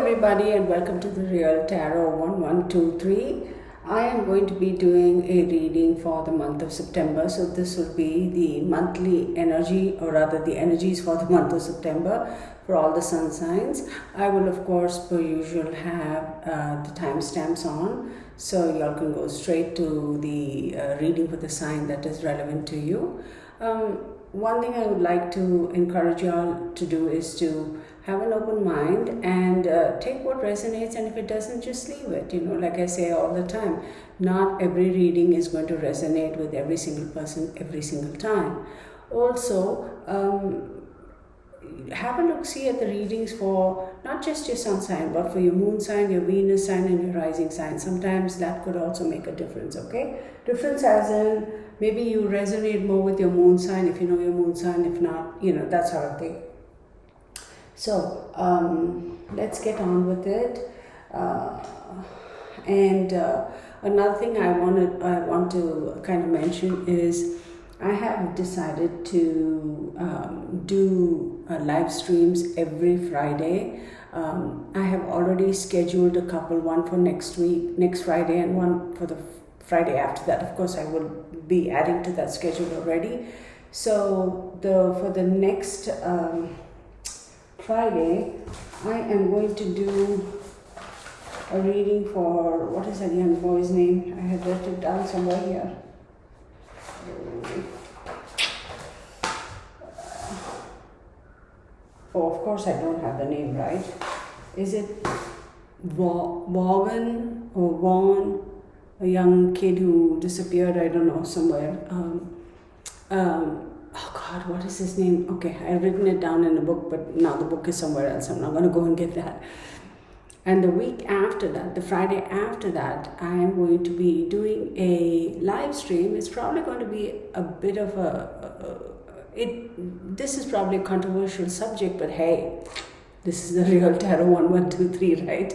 everybody, and welcome to the Real Tarot 1123. I am going to be doing a reading for the month of September. So this will be the monthly energy, or rather the energies for the month of September for all the sun signs. I will of course per usual have the timestamps on, so y'all can go straight to the reading for the sign that is relevant to you. One thing I would like to encourage y'all to do is to have an open mind and take what resonates, and if it doesn't, just leave it. Like I say all the time, not every reading is going to resonate with every single person every single time. Also, have a look, see at the readings for not just your sun sign, but for your moon sign, your Venus sign, and your rising sign. Sometimes that could also make a difference, okay? Difference as in, maybe you resonate more with your moon sign if you know your moon sign, if not, that sort of thing. So, let's get on with it. Another thing I want to kind of mention is I have decided to do live streams every Friday. I have already scheduled a couple, one for next Friday, and one for the Friday after that. Of course, I will be adding to that schedule already. So for the next Friday, I am going to do a reading for, what is that young boy's name? I had written it down somewhere here. Oh, of course I don't have the name right. Is it Vaughan or Vaughn? A young kid who disappeared, I don't know, somewhere. Oh God, what is his name? Okay, I've written it down in a book, but now the book is somewhere else. I'm not going to go and get that. And the week after that, the Friday after that, I am going to be doing a live stream. It's probably going to be a bit of this is probably a controversial subject, but hey, this is the Real Tarot 1123, right?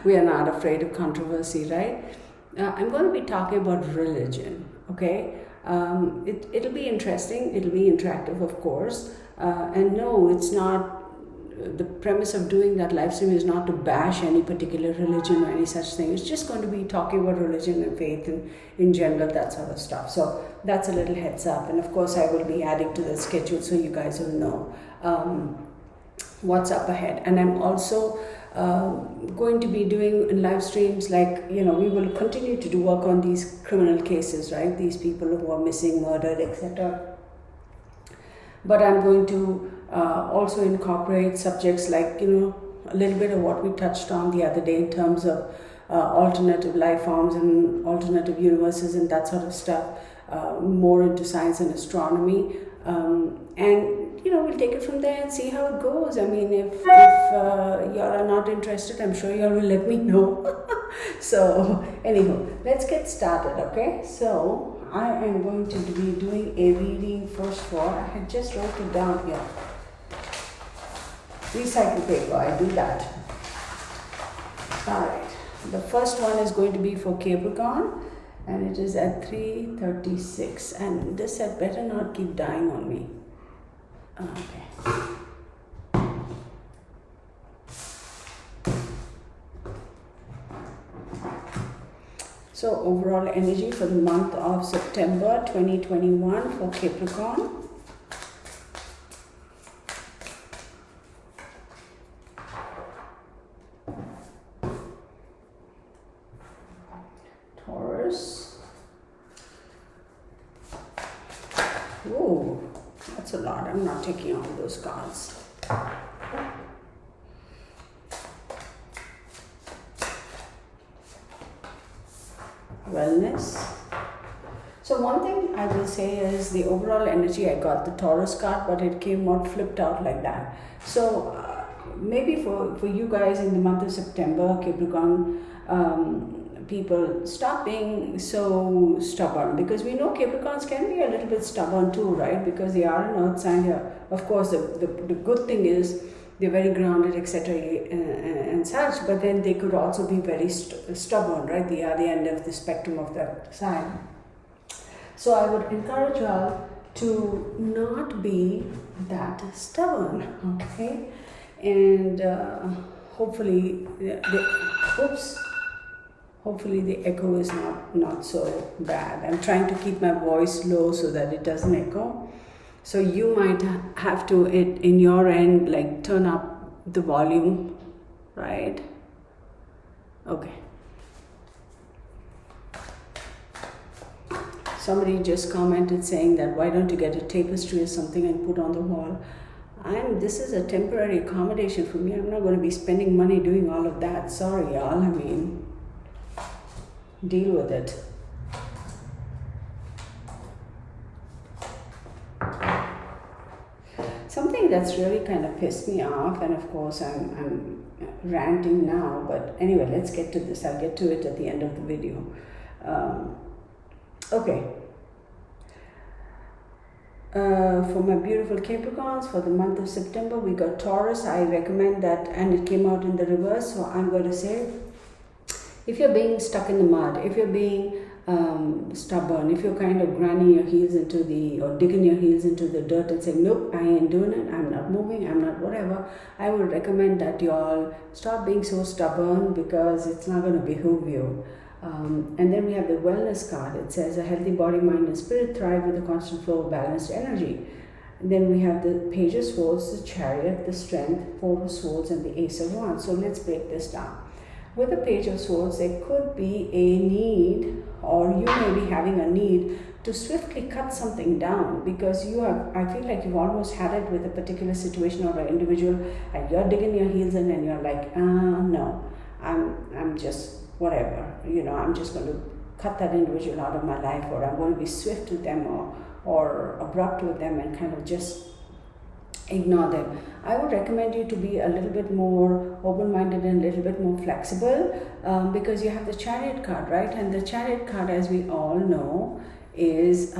We are not afraid of controversy, right? I'm going to be talking about religion, okay? It'll be interesting, it'll be interactive, of course. And no, it's not, the premise of doing that live stream is not to bash any particular religion or any such thing. It's just going to be talking about religion and faith and in general, that sort of stuff. So that's a little heads up. And of course, I will be adding to the schedule so you guys will know what's up ahead. And I'm also going to be doing live streams, like, we will continue to do work on these criminal cases, right? These people who are missing, murdered, etc. But I'm going to also incorporate subjects like, a little bit of what we touched on the other day in terms of alternative life forms and alternative universes and that sort of stuff, more into science and astronomy. We'll take it from there and see how it goes. I mean, if y'all are not interested, I'm sure y'all will let me know. So, anyhow, let's get started, okay? So, I am going to be doing a reading first for, I had just wrote it down here. Recycle paper, I do that. Alright, the first one is going to be for Capricorn, and it is at 3:36, and this had better not keep dying on me. Okay. So overall energy for the month of September 2021 for Capricorn. Taurus. Ooh, that's a lot. I'm not taking all those cards. Wellness. So one thing I will say is the overall energy, I got the Taurus card, but it came out flipped out like that. So maybe for you guys in the month of September, Capricorn people, stop being so stubborn, because we know Capricorns can be a little bit stubborn too, right? Because they are an earth sign here. Of course, the good thing is they're very grounded, etc. And such, but then they could also be very stubborn, right? They are the end of the spectrum of that sign. So I would encourage you all to not be that stubborn, okay? And hopefully hopefully the echo is not so bad. I'm trying to keep my voice low so that it doesn't echo. So you might have to, in your end, like turn up the volume, right? Okay. Somebody just commented saying that why don't you get a tapestry or something and put on the wall? This is a temporary accommodation for me. I'm not going to be spending money doing all of that. Sorry, y'all. I mean, deal with it. Something that's really kind of pissed me off, and of course I'm ranting now, but anyway, let's get to this. I'll get to it at the end of the video. Okay. For my beautiful Capricorns, for the month of September, we got Taurus. I recommend that, and it came out in the reverse, so I'm going to say, if you're being stuck in the mud, if you're being stubborn, if you're kind of grinding your heels or digging your heels into the dirt and saying, nope, I ain't doing it, I'm not moving, I'm not whatever, I would recommend that you all stop being so stubborn, because it's not going to behoove you. And then we have the wellness card. It says a healthy body, mind and spirit thrive with a constant flow of balanced energy. And then we have the Page of Swords, the Chariot, the Strength, Four of Swords, and the Ace of Wands. So let's break this down. With the Page of Swords, there could be a need, or you may be having a need to swiftly cut something down, because I feel like you've almost had it with a particular situation or an individual, and you're digging your heels in and you're like, no, I'm just whatever, I'm just going to cut that individual out of my life, or I'm going to be swift with them or abrupt with them and kind of just ignore them. I would recommend you to be a little bit more open-minded and a little bit more flexible, because you have the Chariot card, right? And the Chariot card, as we all know, is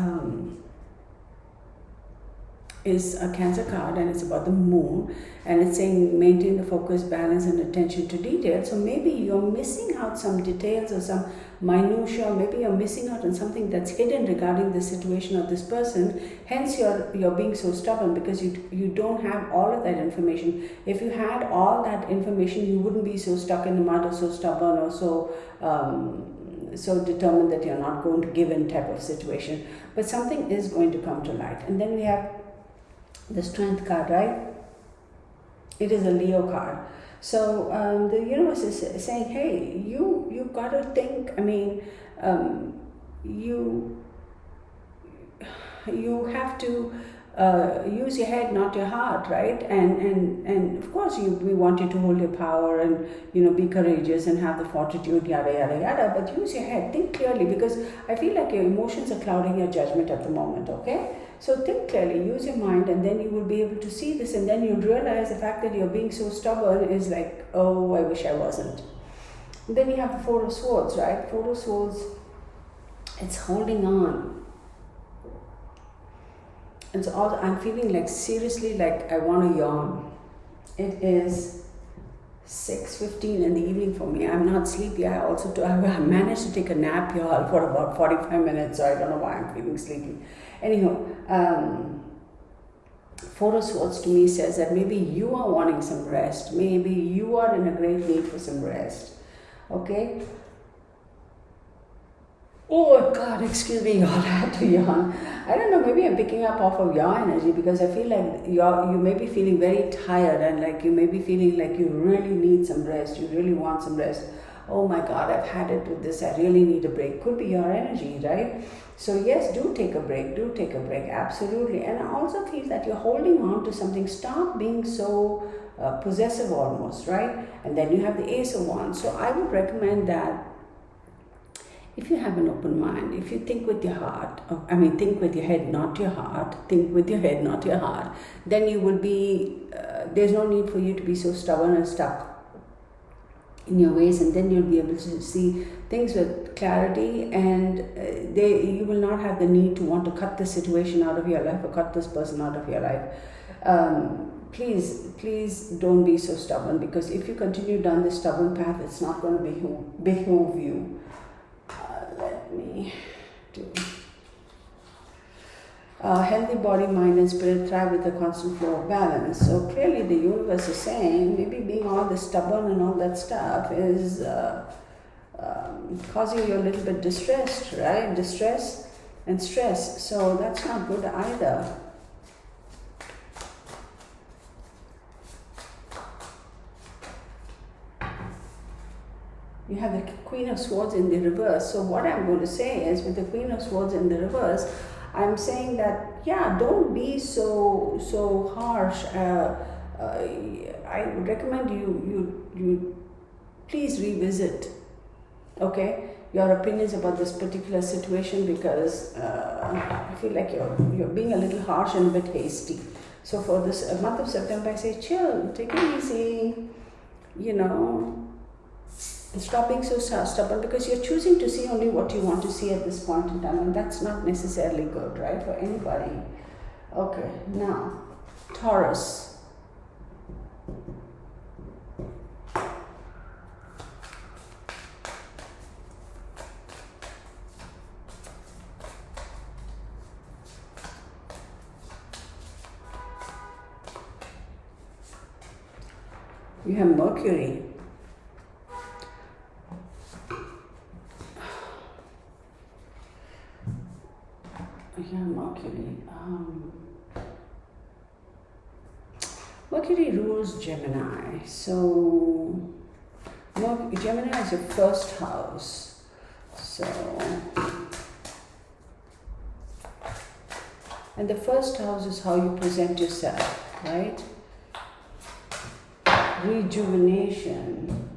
a Cancer card, and it's about the moon, and it's saying maintain the focus, balance, and attention to detail. So maybe you're missing out some details or some minutia, or maybe you're missing out on something that's hidden regarding the situation of this person. Hence you're being so stubborn, because you don't have all of that information. If you had all that information, you wouldn't be so stuck in the mud, or so stubborn, or so determined that you're not going to give in type of situation. But something is going to come to light. And then we have the Strength card, right? It is a Leo card. So the universe is saying, hey, you got to think. I mean, you have to use your head, not your heart, right? And of course, we want you to hold your power and be courageous and have the fortitude, yada yada yada. But use your head, think clearly, because I feel like your emotions are clouding your judgment at the moment. Okay, so think clearly, use your mind, and then you will be able to see this, and then you'll realize the fact that you're being so stubborn is like, oh, I wish I wasn't. And then you have the Four of Swords, right? Four of Swords, it's holding on. And so I'm feeling like, seriously, like I want to yawn. It is 6:15 in the evening for me. I'm not sleepy. I managed to take a nap, y'all, for about 45 minutes. So I don't know why I'm feeling sleepy. Anyhow, Four of Swords to me says that maybe you are wanting some rest. Maybe you are in a great need for some rest. Okay? Oh God, excuse me, y'all, I had to yawn. I don't know, maybe I'm picking up off of your energy, because I feel like you may be feeling very tired, and like you may be feeling like you really need some rest, you really want some rest. Oh my God, I've had it with this, I really need a break. Could be your energy, right? So yes, do take a break, absolutely. And I also feel that you're holding on to something. Stop being so possessive almost, right? And then you have the Ace of Wands. So I would recommend that if you have an open mind, if you think with your heart, think with your head, not your heart, think with your head, not your heart, then you will be, there's no need for you to be so stubborn and stuck in your ways, and then you'll be able to see things with clarity, and you will not have the need to want to cut this situation out of your life or cut this person out of your life. Please don't be so stubborn, because if you continue down this stubborn path, it's not going to behoove you. Let me do. Healthy body, mind, and spirit thrive with a constant flow of balance. So clearly, the universe is saying maybe being all this stubborn and all that stuff is causing you a little bit distressed, right? Distress and stress. So that's not good either. You have the Queen of Swords in the reverse. So what I'm going to say is, with the Queen of Swords in the reverse, I'm saying that, yeah, don't be so harsh. I would recommend you please revisit, okay, your opinions about this particular situation, because I feel like you're being a little harsh and a bit hasty. So for this month of September, I say chill, take it easy, stop being so stubborn, because you're choosing to see only what you want to see at this point in time, and that's not necessarily good, right, for anybody. Okay, now, Taurus. You have Mercury. Mercury rules Gemini. So Gemini is your first house. So, and the first house is how you present yourself, right? Rejuvenation.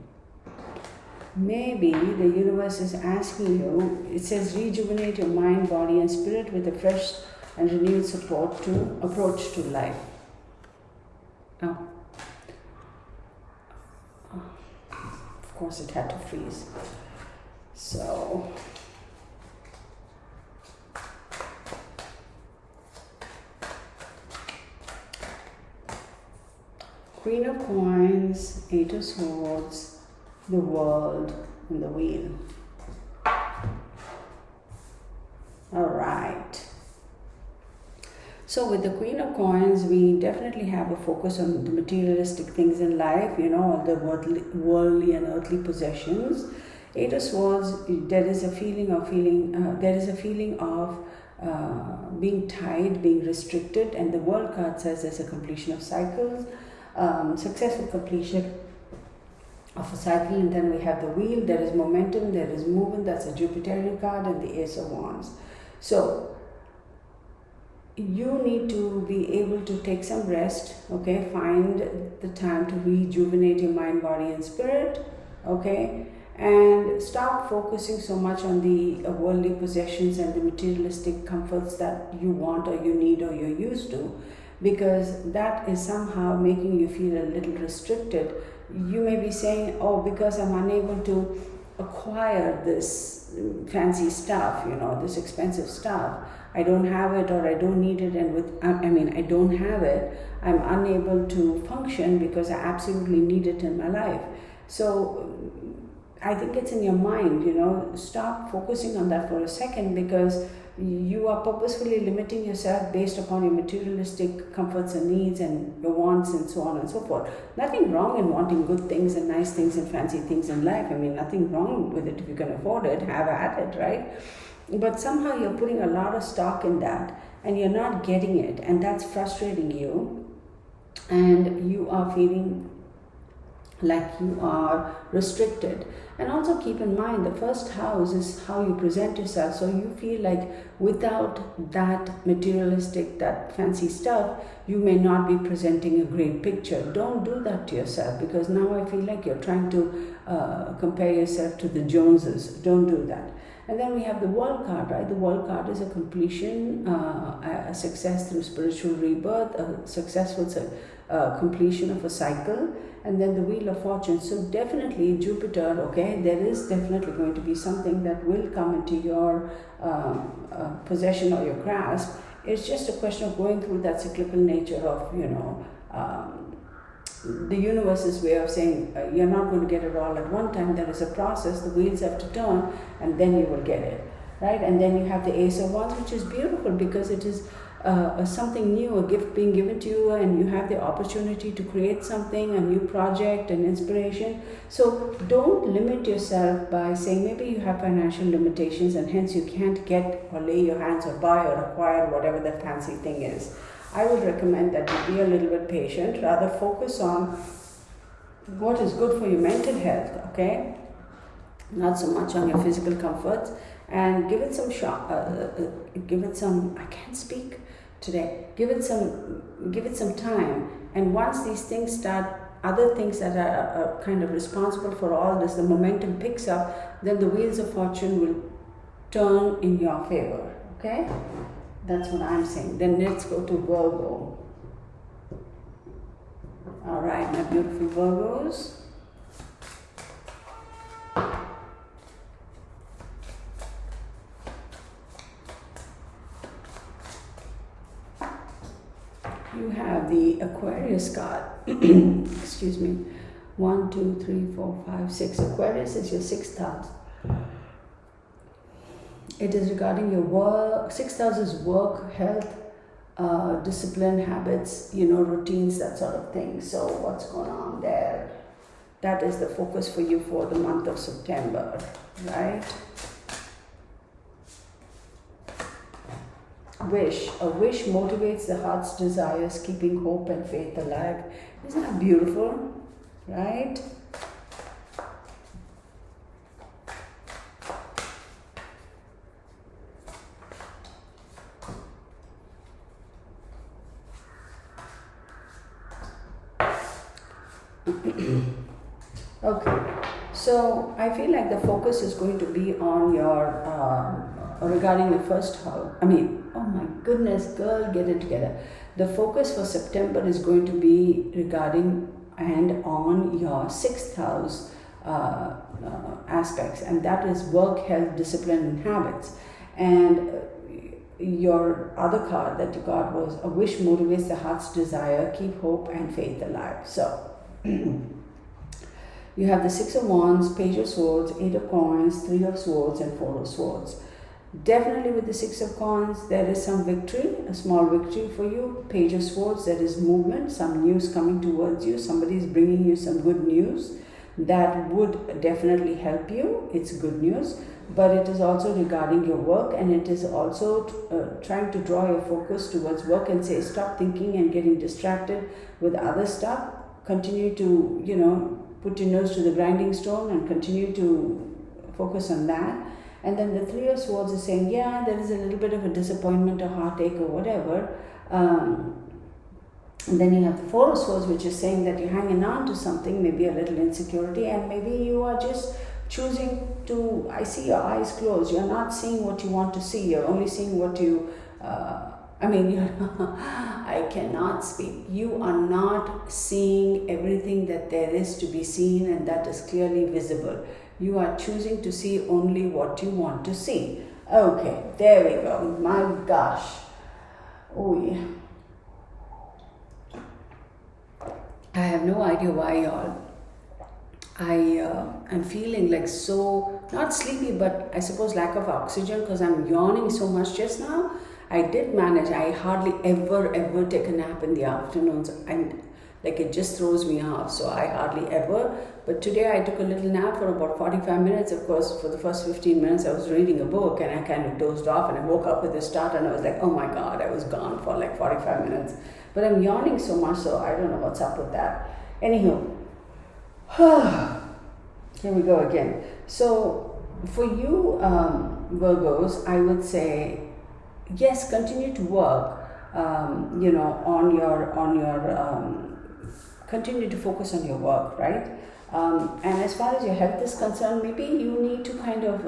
Maybe the universe is asking you, it says rejuvenate your mind, body and spirit with a fresh and renewed approach to life. Oh. Of course it had to freeze. So, Queen of Coins, Eight of Swords, the World, and the Wheel. All right. So with the Queen of Coins, we definitely have a focus on the materialistic things in life, all the worldly and earthly possessions. Eight of Swords, there is a feeling of being tied, being restricted, and the World card says there's a completion of cycles, successful completion of a cycle. And then we have the Wheel, there is momentum, there is movement, that's a Jupiterian card, and the Ace of Wands. So you need to be able to take some rest, okay, find the time to rejuvenate your mind, body and spirit, okay, and stop focusing so much on the worldly possessions and the materialistic comforts that you want or you need or you're used to, because that is somehow making you feel a little restricted. You may be saying, oh, because I'm unable to acquire this fancy stuff, this expensive stuff, I don't have it or I don't need it, and I don't have it, I'm unable to function because I absolutely need it in my life. So I think it's in your mind, stop focusing on that for a second, because you are purposefully limiting yourself based upon your materialistic comforts and needs and your wants and so on and so forth. Nothing wrong in wanting good things and nice things and fancy things in life. Nothing wrong with it. If you can afford it, have at it, right? But somehow you're putting a lot of stock in that and you're not getting it, and that's frustrating you, and you are feeling like you are restricted. And also keep in mind, the first house is how you present yourself. So you feel like without that materialistic, that fancy stuff, you may not be presenting a great picture. Don't do that to yourself, because now I feel like you're trying to compare yourself to the Joneses. Don't do that. And then we have the World card, right? The World card is a completion, a success through spiritual rebirth, a successful completion of a cycle, and then the Wheel of Fortune. So definitely Jupiter, okay, there is definitely going to be something that will come into your possession or your grasp. It's just a question of going through that cyclical nature of, the universe's way of saying you're not going to get it all at one time. There is a process, the wheels have to turn, and then you will get it, right? And then you have the Ace of Wands, which is beautiful because it is something new, a gift being given to you, and you have the opportunity to create something, a new project, an inspiration. So don't limit yourself by saying maybe you have financial limitations and hence you can't get or lay your hands or buy or acquire whatever that fancy thing is. I would recommend that you be a little bit patient, rather focus on what is good for your mental health, okay? Not so much on your physical comforts, and give it some I can't speak today. Give it some time, and once these things start, other things that are kind of responsible for all this, the momentum picks up, then the wheels of fortune will turn in your favor, okay? That's what I'm saying. Then let's go to Virgo. All right, my beautiful Virgos. You have the Aquarius card. Excuse me. 1, 2, 3, 4, 5, 6. Aquarius is your sixth house. It is regarding your work. Sixth house is work, health, discipline, habits, routines, that sort of thing. So what's going on there? That is the focus for you for the month of September, right? Wish. A wish motivates the heart's desires, keeping hope and faith alive. Isn't that beautiful? Right? Okay, so I feel like the focus is going to be on your regarding the first house. Oh my goodness, girl, get it together. The focus for September is going to be regarding and on your sixth house aspects, and that is work, health, discipline, and habits. And your other card that you got was a wish motivates the heart's desire, keep hope and faith alive. So you have the Six of Wands, Page of Swords, Eight of Coins, Three of Swords, and Four of Swords. Definitely with the Six of Coins, there is some victory, a small victory for you. Page of Swords, there is movement, some news coming towards you. Somebody is bringing you some good news that would definitely help you. It's good news, but it is also regarding your work, and it is also trying to draw your focus towards work and say, stop thinking and getting distracted with other stuff. Continue to, put your nose to the grinding stone and continue to focus on that. And then the Three of Swords is saying, yeah, there is a little bit of a disappointment or heartache or whatever. And then you have the Four of Swords, which is saying that you're hanging on to something, maybe a little insecurity, and maybe you are just choosing to, I see your eyes closed. You're not seeing what you want to see. You're only seeing what you, I cannot speak. You are not seeing everything that there is to be seen and that is clearly visible. You are choosing to see only what you want to see. Okay, there we go. My gosh. Oh yeah. I have no idea why, y'all. I'm feeling like so, not sleepy, but I suppose lack of oxygen because I'm yawning so much just now. I did manage. I hardly ever take a nap in the afternoons. It just throws me off, so I hardly ever. But today I took a little nap for about 45 minutes. Of course, for the first 15 minutes I was reading a book and I kind of dozed off and I woke up with a start and I was like, oh my God, I was gone for like 45 minutes. But I'm yawning so much, so I don't know what's up with that. Anywho, here we go again. So for you Virgos, I would say, yes, continue to work, on your continue to focus on your work, right? And as far as your health is concerned, maybe you need to kind of,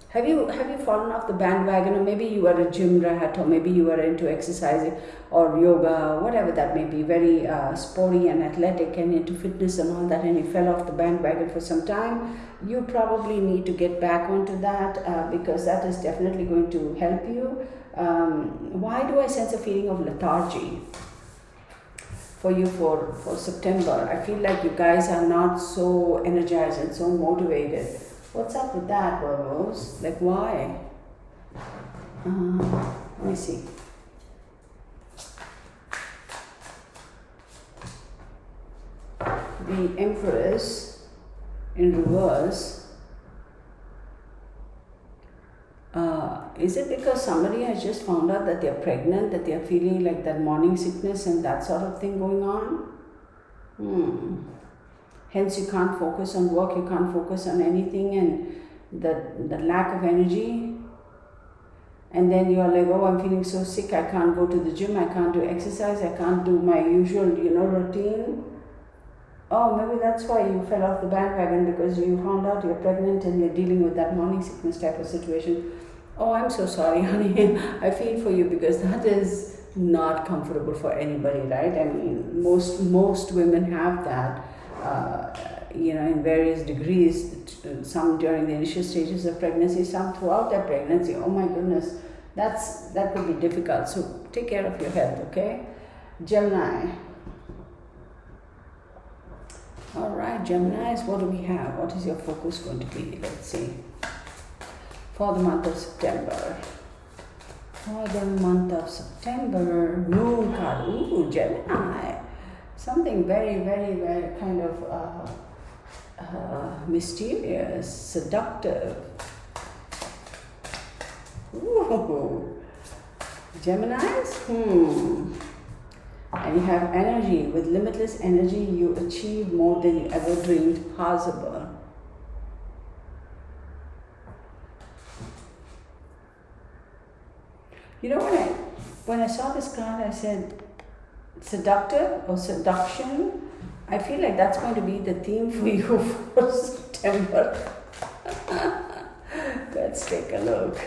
have you fallen off the bandwagon, or maybe you are a gym rat, or maybe you are into exercising or yoga, whatever that may be, very sporty and athletic and into fitness and all that, and you fell off the bandwagon for some time. You probably need to get back onto that because that is definitely going to help you. Why do I sense a feeling of lethargy for you for September? I feel like you guys are not so energized and so motivated. What's up with that, Virgos? Like, why? Let me see. the Empress in reverse. Is it because somebody has just found out that they're pregnant, that they're feeling like that morning sickness and that sort of thing going on? Hence you can't focus on work, you can't focus on anything, and the lack of energy. And then you're like, oh, I'm feeling so sick, I can't go to the gym, I can't do exercise, I can't do my usual, routine. Oh, maybe that's why you fell off the bandwagon, because you found out you're pregnant and you're dealing with that morning sickness type of situation. Oh, I'm so sorry, honey. I feel for you, because that is not comfortable for anybody, right? I mean, most women have that, in various degrees. Some during the initial stages of pregnancy, some throughout their pregnancy. Oh my goodness, that could be difficult. So take care of your health, okay? Gemini. All right, Geminis, what do we have? What is your focus going to be? Let's see. For the month of September. For the month of September, Moon card. Ooh, Gemini. Something very, very, very kind of mysterious, seductive. Ooh. Geminis? And you have energy. With limitless energy, you achieve more than you ever dreamed possible. You know, when I saw this card, I said, seductive or seduction. I feel like that's going to be the theme for you for September. Let's take a look.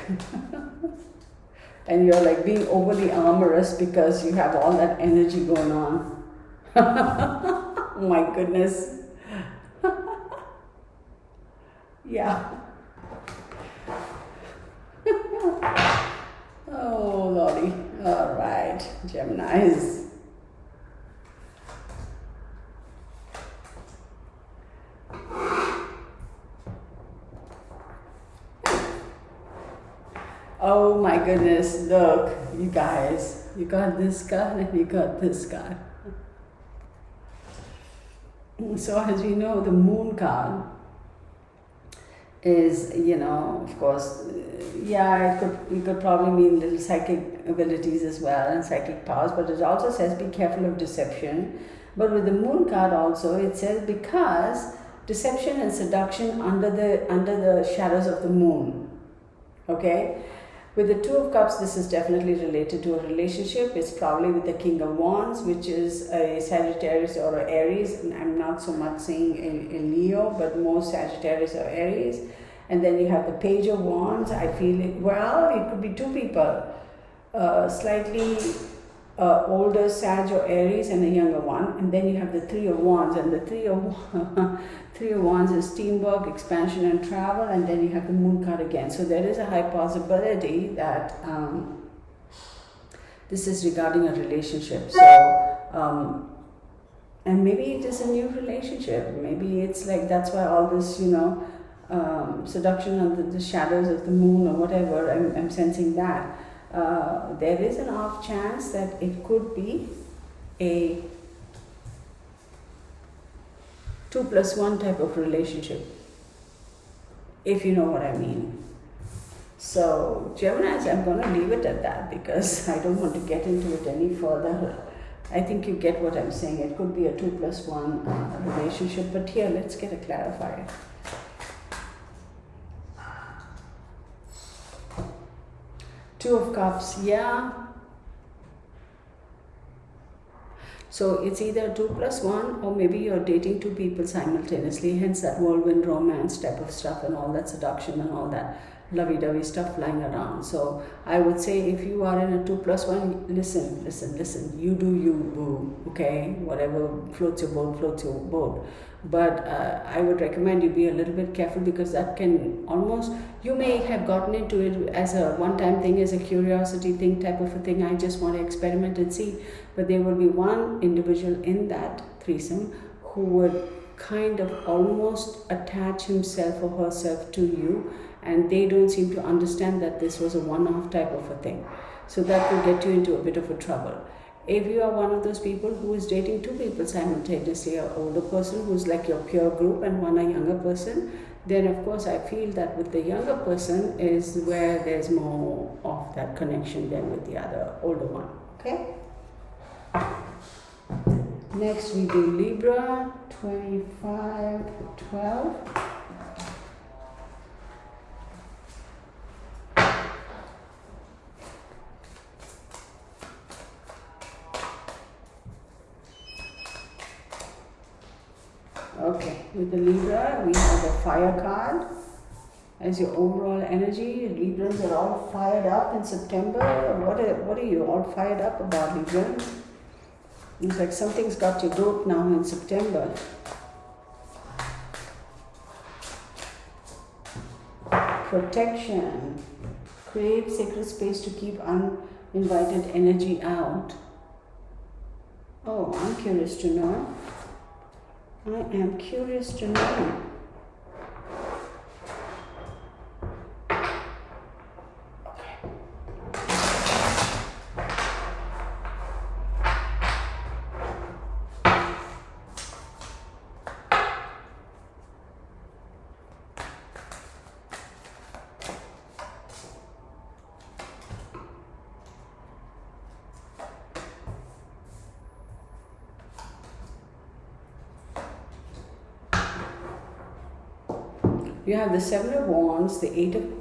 And you're like being overly amorous because you have all that energy going on. Oh my goodness. Yeah. Oh lordy. All right, Geminis. Oh my goodness, look, you guys, you got this card and you got this card. So as we know, the Moon card is, of course, it could probably mean little psychic abilities as well and psychic powers, but it also says be careful of deception. But with the Moon card also, it says because deception and seduction under the shadows of the moon. Okay? With the Two of Cups, this is definitely related to a relationship. It's probably with the King of Wands, which is a Sagittarius or an Aries. And I'm not so much saying a Leo, but more Sagittarius or Aries. And then you have the Page of Wands. I feel it could be two people. Slightly older Sag or Aries and a younger one. And then you have the Three of Wands. And the Three of Wands is teamwork, expansion and travel. And then you have the Moon card again. So there is a high possibility that this is regarding a relationship. So, and maybe it is a new relationship. Maybe it's like that's why all this, seduction under the shadows of the moon or whatever, I'm sensing that. There is an off chance that it could be a 2+1 type of relationship, if you know what I mean. So Geminis, I'm going to leave it at that because I don't want to get into it any further. I think you get what I'm saying. It could be a 2+1 relationship, but here let's get a clarifier. Two of Cups, yeah. So it's either 2+1 or maybe you're dating two people simultaneously, hence that whirlwind romance type of stuff and all that seduction and all that lovey-dovey stuff flying around. So I would say if you are in a 2+1, listen, you do you, boo, okay? Whatever floats your boat. But I would recommend you be a little bit careful because that can almost, you may have gotten into it as a one-time thing, as a curiosity thing type of a thing. I just want to experiment and see. But there will be one individual in that threesome who would kind of almost attach himself or herself to you, and they don't seem to understand that this was a one-off type of a thing. So that will get you into a bit of a trouble. If you are one of those people who is dating two people simultaneously, an older person who's like your peer group and one a younger person, then of course I feel that with the younger person is where there's more of that connection than with the other older one. Okay? Next we do Libra, 25-12. Okay, with the Libra, we have the fire card as your overall energy. Librans are all fired up in September. What are you all fired up about, Librans? It's like something's got your goat now in September. Protection. Create sacred space to keep uninvited energy out. Oh, I'm curious to know. I am curious to know. You have the Seven of Wands, the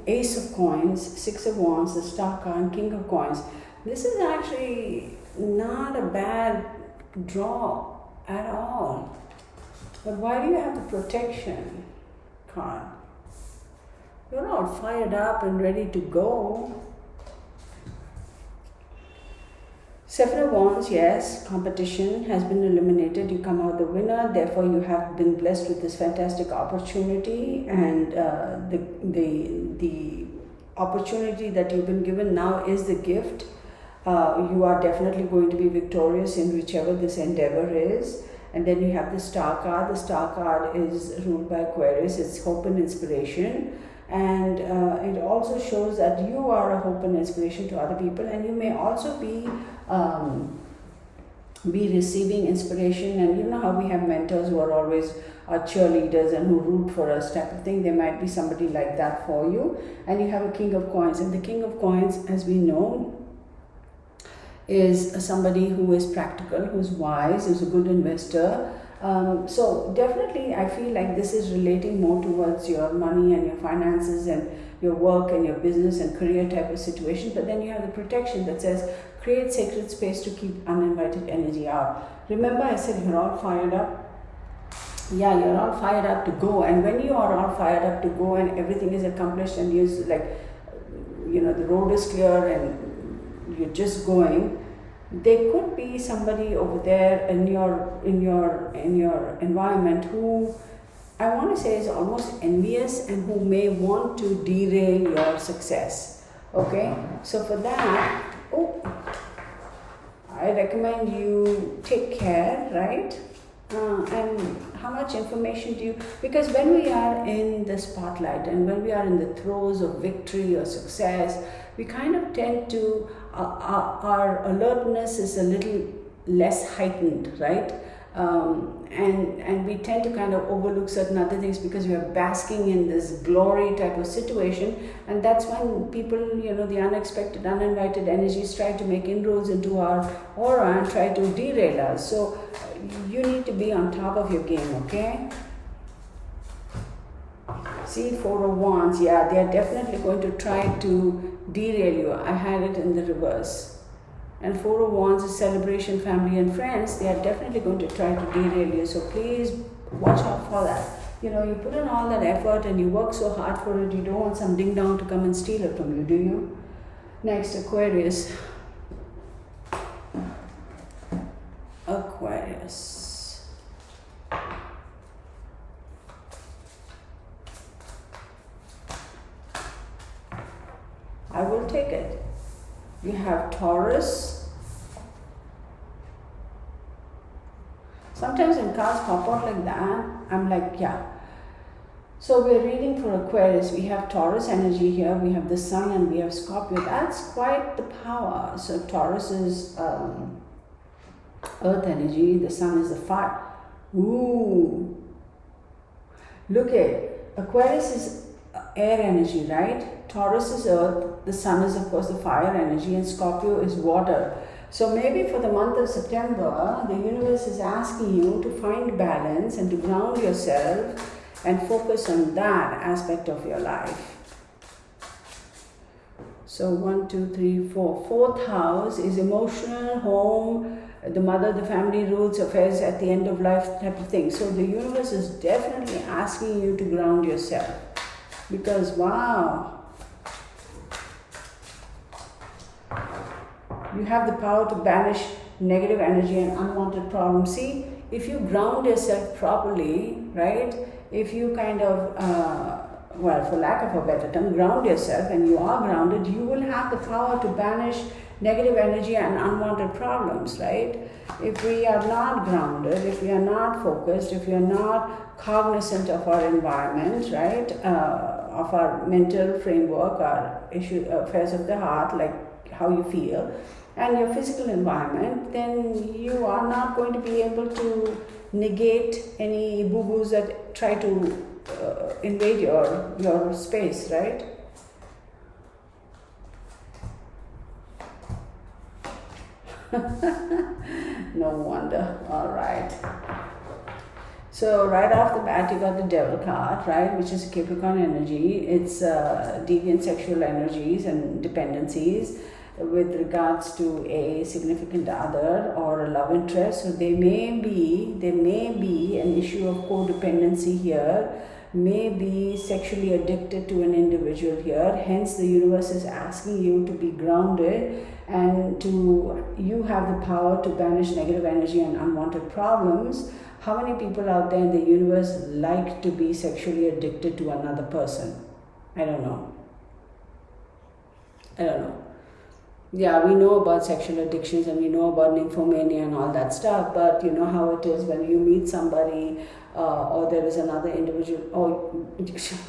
Ace of Coins, Six of Wands, the Star card, and King of Coins. This is actually not a bad draw at all. But why do you have the Protection card? You're all fired up and ready to go. Seven of Wands, yes, competition has been eliminated. You come out the winner. Therefore, you have been blessed with this fantastic opportunity, and the opportunity that you've been given now is the gift. You are definitely going to be victorious in whichever this endeavor is. And then you have the Star card. The Star card is ruled by Aquarius. It's hope and inspiration. And it also shows that you are a hope and inspiration to other people, and you may also be receiving inspiration. And you know how we have mentors who are always our cheerleaders and who root for us type of thing. There might be somebody like that for you. And you have a King of Coins, and the King of Coins, as we know, is somebody who is practical, who's wise, who's a good investor. So definitely I feel like this is relating more towards your money and your finances and your work and your business and career type of situation. But then you have the Protection that says create sacred space to keep uninvited energy out. Remember I said you're all fired up? Yeah, you're all fired up to go. And when you are all fired up to go and everything is accomplished and you're like, you know, the road is clear and you're just going, there could be somebody over there in your environment who I want to say is almost envious and who may want to derail your success. Okay, so for that, I recommend you take care, right? And how much information do you, because when we are in the spotlight and when we are in the throes of victory or success, we kind of tend to, our alertness is a little less heightened, right? And we tend to kind of overlook certain other things because we are basking in this glory type of situation, and that's when people, you know, the unexpected, uninvited energies try to make inroads into our aura and try to derail us. So you need to be on top of your game, okay? See, Four of Wands, yeah, they are definitely going to try to derail you. I had it in the reverse. And Four of Wands is celebration, family and friends. They are definitely going to try to derail you. So please watch out for that. You know, you put in all that effort and you work so hard for it. You don't want some ding dong to come and steal it from you, do you? Next, Aquarius. Aquarius. I will take it. You have Taurus. Sometimes when cards pop out like that, I'm like, yeah. So we're reading for Aquarius. We have Taurus energy here. We have the Sun and we have Scorpio. That's quite the power. So Taurus is Earth energy, the sun is the fire. Ooh. Look at Aquarius is air energy, right? Taurus is earth, the sun is of course the fire energy, and Scorpio is water. So maybe for the month of September, the universe is asking you to find balance and to ground yourself and focus on that aspect of your life. So 1, 2, 3, 4. Fourth house is emotional, home, the mother, the family, roots, affairs at the end of life type of thing. So the universe is definitely asking you to ground yourself. Because wow, you have the power to banish negative energy and unwanted problems. See, if you ground yourself properly, right? If you kind of, well, for lack of a better term, ground yourself, and you are grounded, you will have the power to banish negative energy and unwanted problems, right? If we are not grounded, if we are not focused, if we are not cognizant of our environment, right, of our mental framework, our affairs of the heart, like how you feel, and your physical environment, then you are not going to be able to negate any boo-boos that try to invade your space, right? No wonder. All right. So right off the bat, you got the Devil card, right, which is Capricorn energy. It's deviant sexual energies and dependencies with regards to a significant other or a love interest. So there may be an issue of codependency here. May be sexually addicted to an individual here. Hence, the universe is asking you to be grounded and you have the power to banish negative energy and unwanted problems. How many people out there in the universe like to be sexually addicted to another person? I don't know. Yeah, we know about sexual addictions and we know about nymphomania and all that stuff, but you know how it is when you meet somebody or there is another individual, or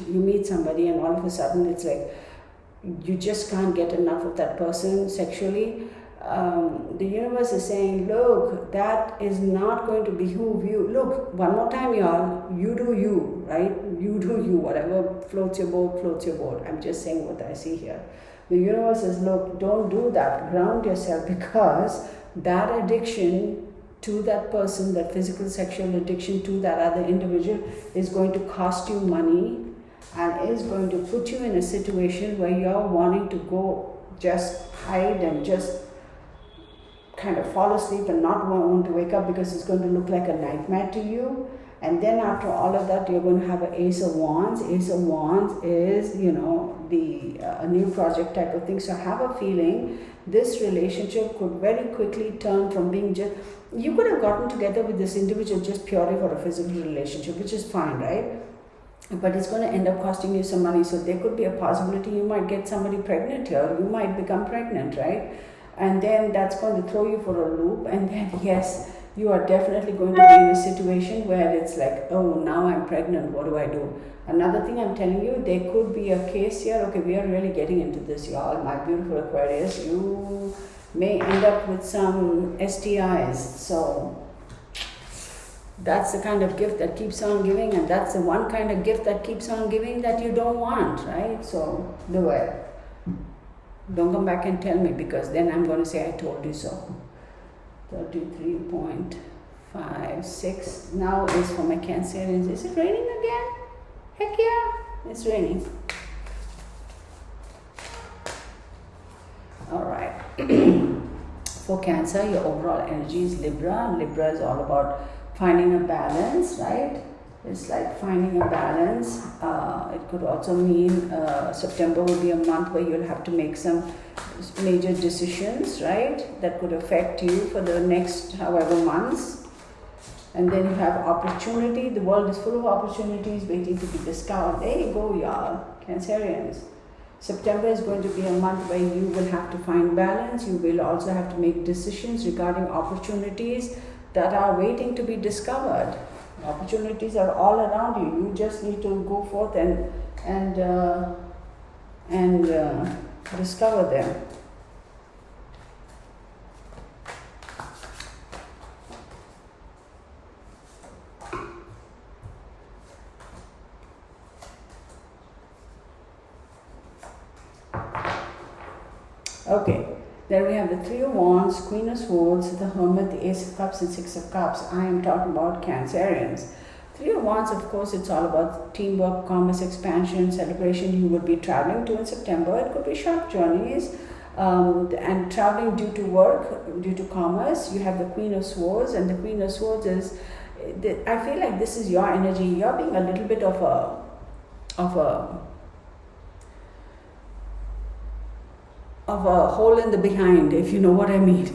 you meet somebody and all of a sudden it's like you just can't get enough of that person sexually. The universe is saying, look, that is not going to behoove you. Look, one more time, y'all, you do you, right? You do you, whatever floats your boat, floats your boat. I'm just saying what I see here. The universe says, look, don't do that. Ground yourself, because that addiction to that person, that physical sexual addiction to that other individual is going to cost you money and is going to put you in a situation where you're wanting to go just hide and just kind of fall asleep and not want to wake up, because it's going to look like a nightmare to you. And then after all of that, you're going to have an Ace of Wands. Ace of Wands is, a new project type of thing. So I have a feeling this relationship could very quickly turn from being just, you could have gotten together with this individual just purely for a physical relationship, which is fine, right? But it's going to end up costing you some money. So there could be a possibility you might get somebody pregnant here. You might become pregnant, right? And then that's going to throw you for a loop. And then, yes, you are definitely going to be in a situation where it's like, oh, now I'm pregnant, what do I do? Another thing I'm telling you, there could be a case here. Okay, we are really getting into this, y'all. My beautiful Aquarius, you may end up with some STIs. So that's the kind of gift that keeps on giving, and that's the one kind of gift that keeps on giving that you don't want, right? So beware. Don't come back and tell me, because then I'm going to say I told you so. 33.56 now is for my Cancerians. Is it raining again? Heck yeah, it's raining. All right. For Cancer, your overall energy is Libra. Libra is all about finding a balance, right? It's like finding a balance. It could also mean September will be a month where you'll have to make some major decisions, right? That could affect you for the next however months. And then you have opportunity. The world is full of opportunities waiting to be discovered. There you go, y'all, Cancerians. September is going to be a month where you will have to find balance. You will also have to make decisions regarding opportunities that are waiting to be discovered. Opportunities are all around you. You just need to go forth and discover them. Okay, then we have the Three of Wands, Queen of Swords, the Hermit, the Ace of Cups, and Six of Cups. I am talking about Cancerians. Three of Wands, of course, it's all about teamwork, commerce, expansion, celebration. You will be traveling to in September. It could be short journeys and traveling due to work, due to commerce. You have the Queen of Swords, and the Queen of Swords is, I feel like this is your energy. You're being a little bit of a hole in the behind, if you know what I mean.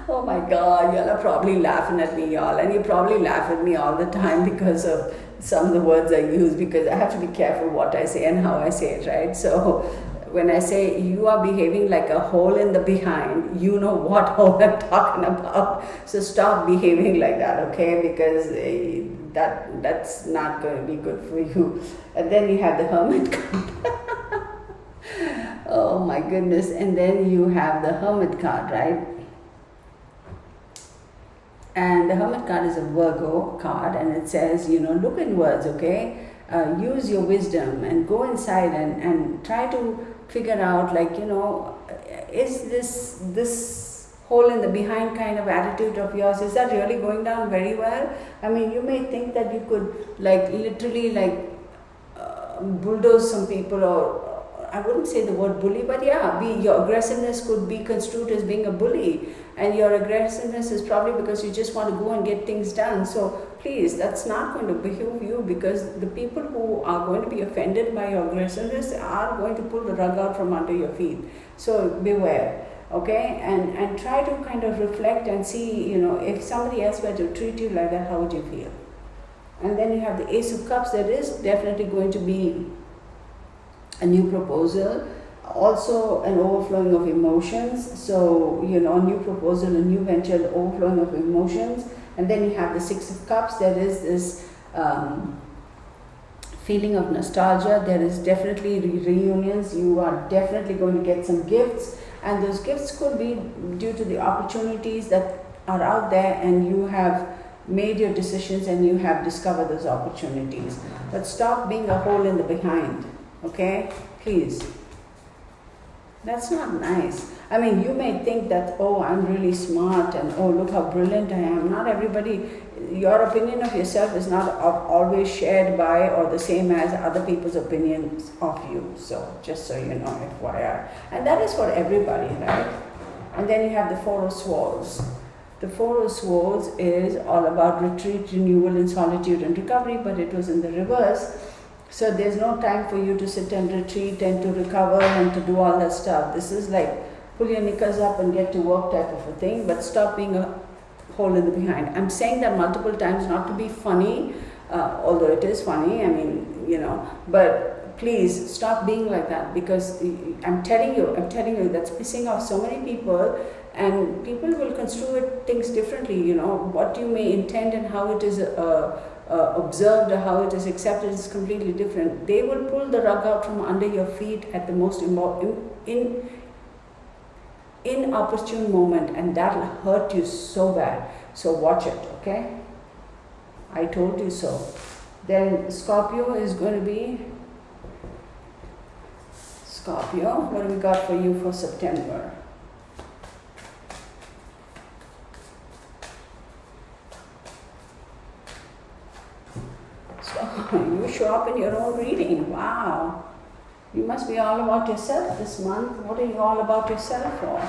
Oh my God, y'all are probably laughing at me, y'all, and you probably laugh at me all the time because of some of the words I use, because I have to be careful what I say and how I say it, right? So when I say you are behaving like a hole in the behind, you know what hole I'm talking about. So stop behaving like that, okay? Because that's not going to be good for you. And then you have the Hermit card. Oh my goodness. And then you have the Hermit card, right? And the Hermit card is a Virgo card, and it says, look inwards, okay? Use your wisdom and go inside and try to figure out, is this hole in the behind kind of attitude of yours, is that really going down very well? I mean, you may think that you could literally bulldoze some people, or I wouldn't say the word bully, but yeah, your aggressiveness could be construed as being a bully, and your aggressiveness is probably because you just want to go and get things done. So please, that's not going to behoove you, because the people who are going to be offended by your aggressiveness are going to pull the rug out from under your feet. So beware, okay? And try to kind of reflect and see, if somebody else were to treat you like that, how would you feel? And then you have the Ace of Cups. There is definitely going to be a new proposal, also an overflowing of emotions. So, a new proposal, a new venture, the overflowing of emotions. And then you have the Six of Cups. There is this feeling of nostalgia. There is definitely reunions. You are definitely going to get some gifts, and those gifts could be due to the opportunities that are out there, and you have made your decisions and you have discovered those opportunities. But stop being a hole in the behind. Okay, please. That's not nice. I mean, you may think that, oh, I'm really smart, and oh, look how brilliant I am. Not everybody, your opinion of yourself is not always shared by or the same as other people's opinions of you. So, just so you know, FYI. And that is for everybody, right? And then you have the Four of Swords. The Four of Swords is all about retreat, renewal, and solitude and recovery, but it was in the reverse. So there's no time for you to sit and retreat and to recover and to do all that stuff. This is like pull your knickers up and get to work type of a thing, but stop being a hole in the behind. I'm saying that multiple times not to be funny, although it is funny, I mean, but please stop being like that, because I'm telling you, that's pissing off so many people, and people will construe things differently, what you may intend and how it is observed or how it is accepted is completely different. They will pull the rug out from under your feet at the most inopportune moment, and that will hurt you so bad. So watch it, okay? I told you so. Then Scorpio is going to be Scorpio. What do we got for you for September? You show up in your own reading. Wow. You must be all about yourself this month. What are you all about yourself for?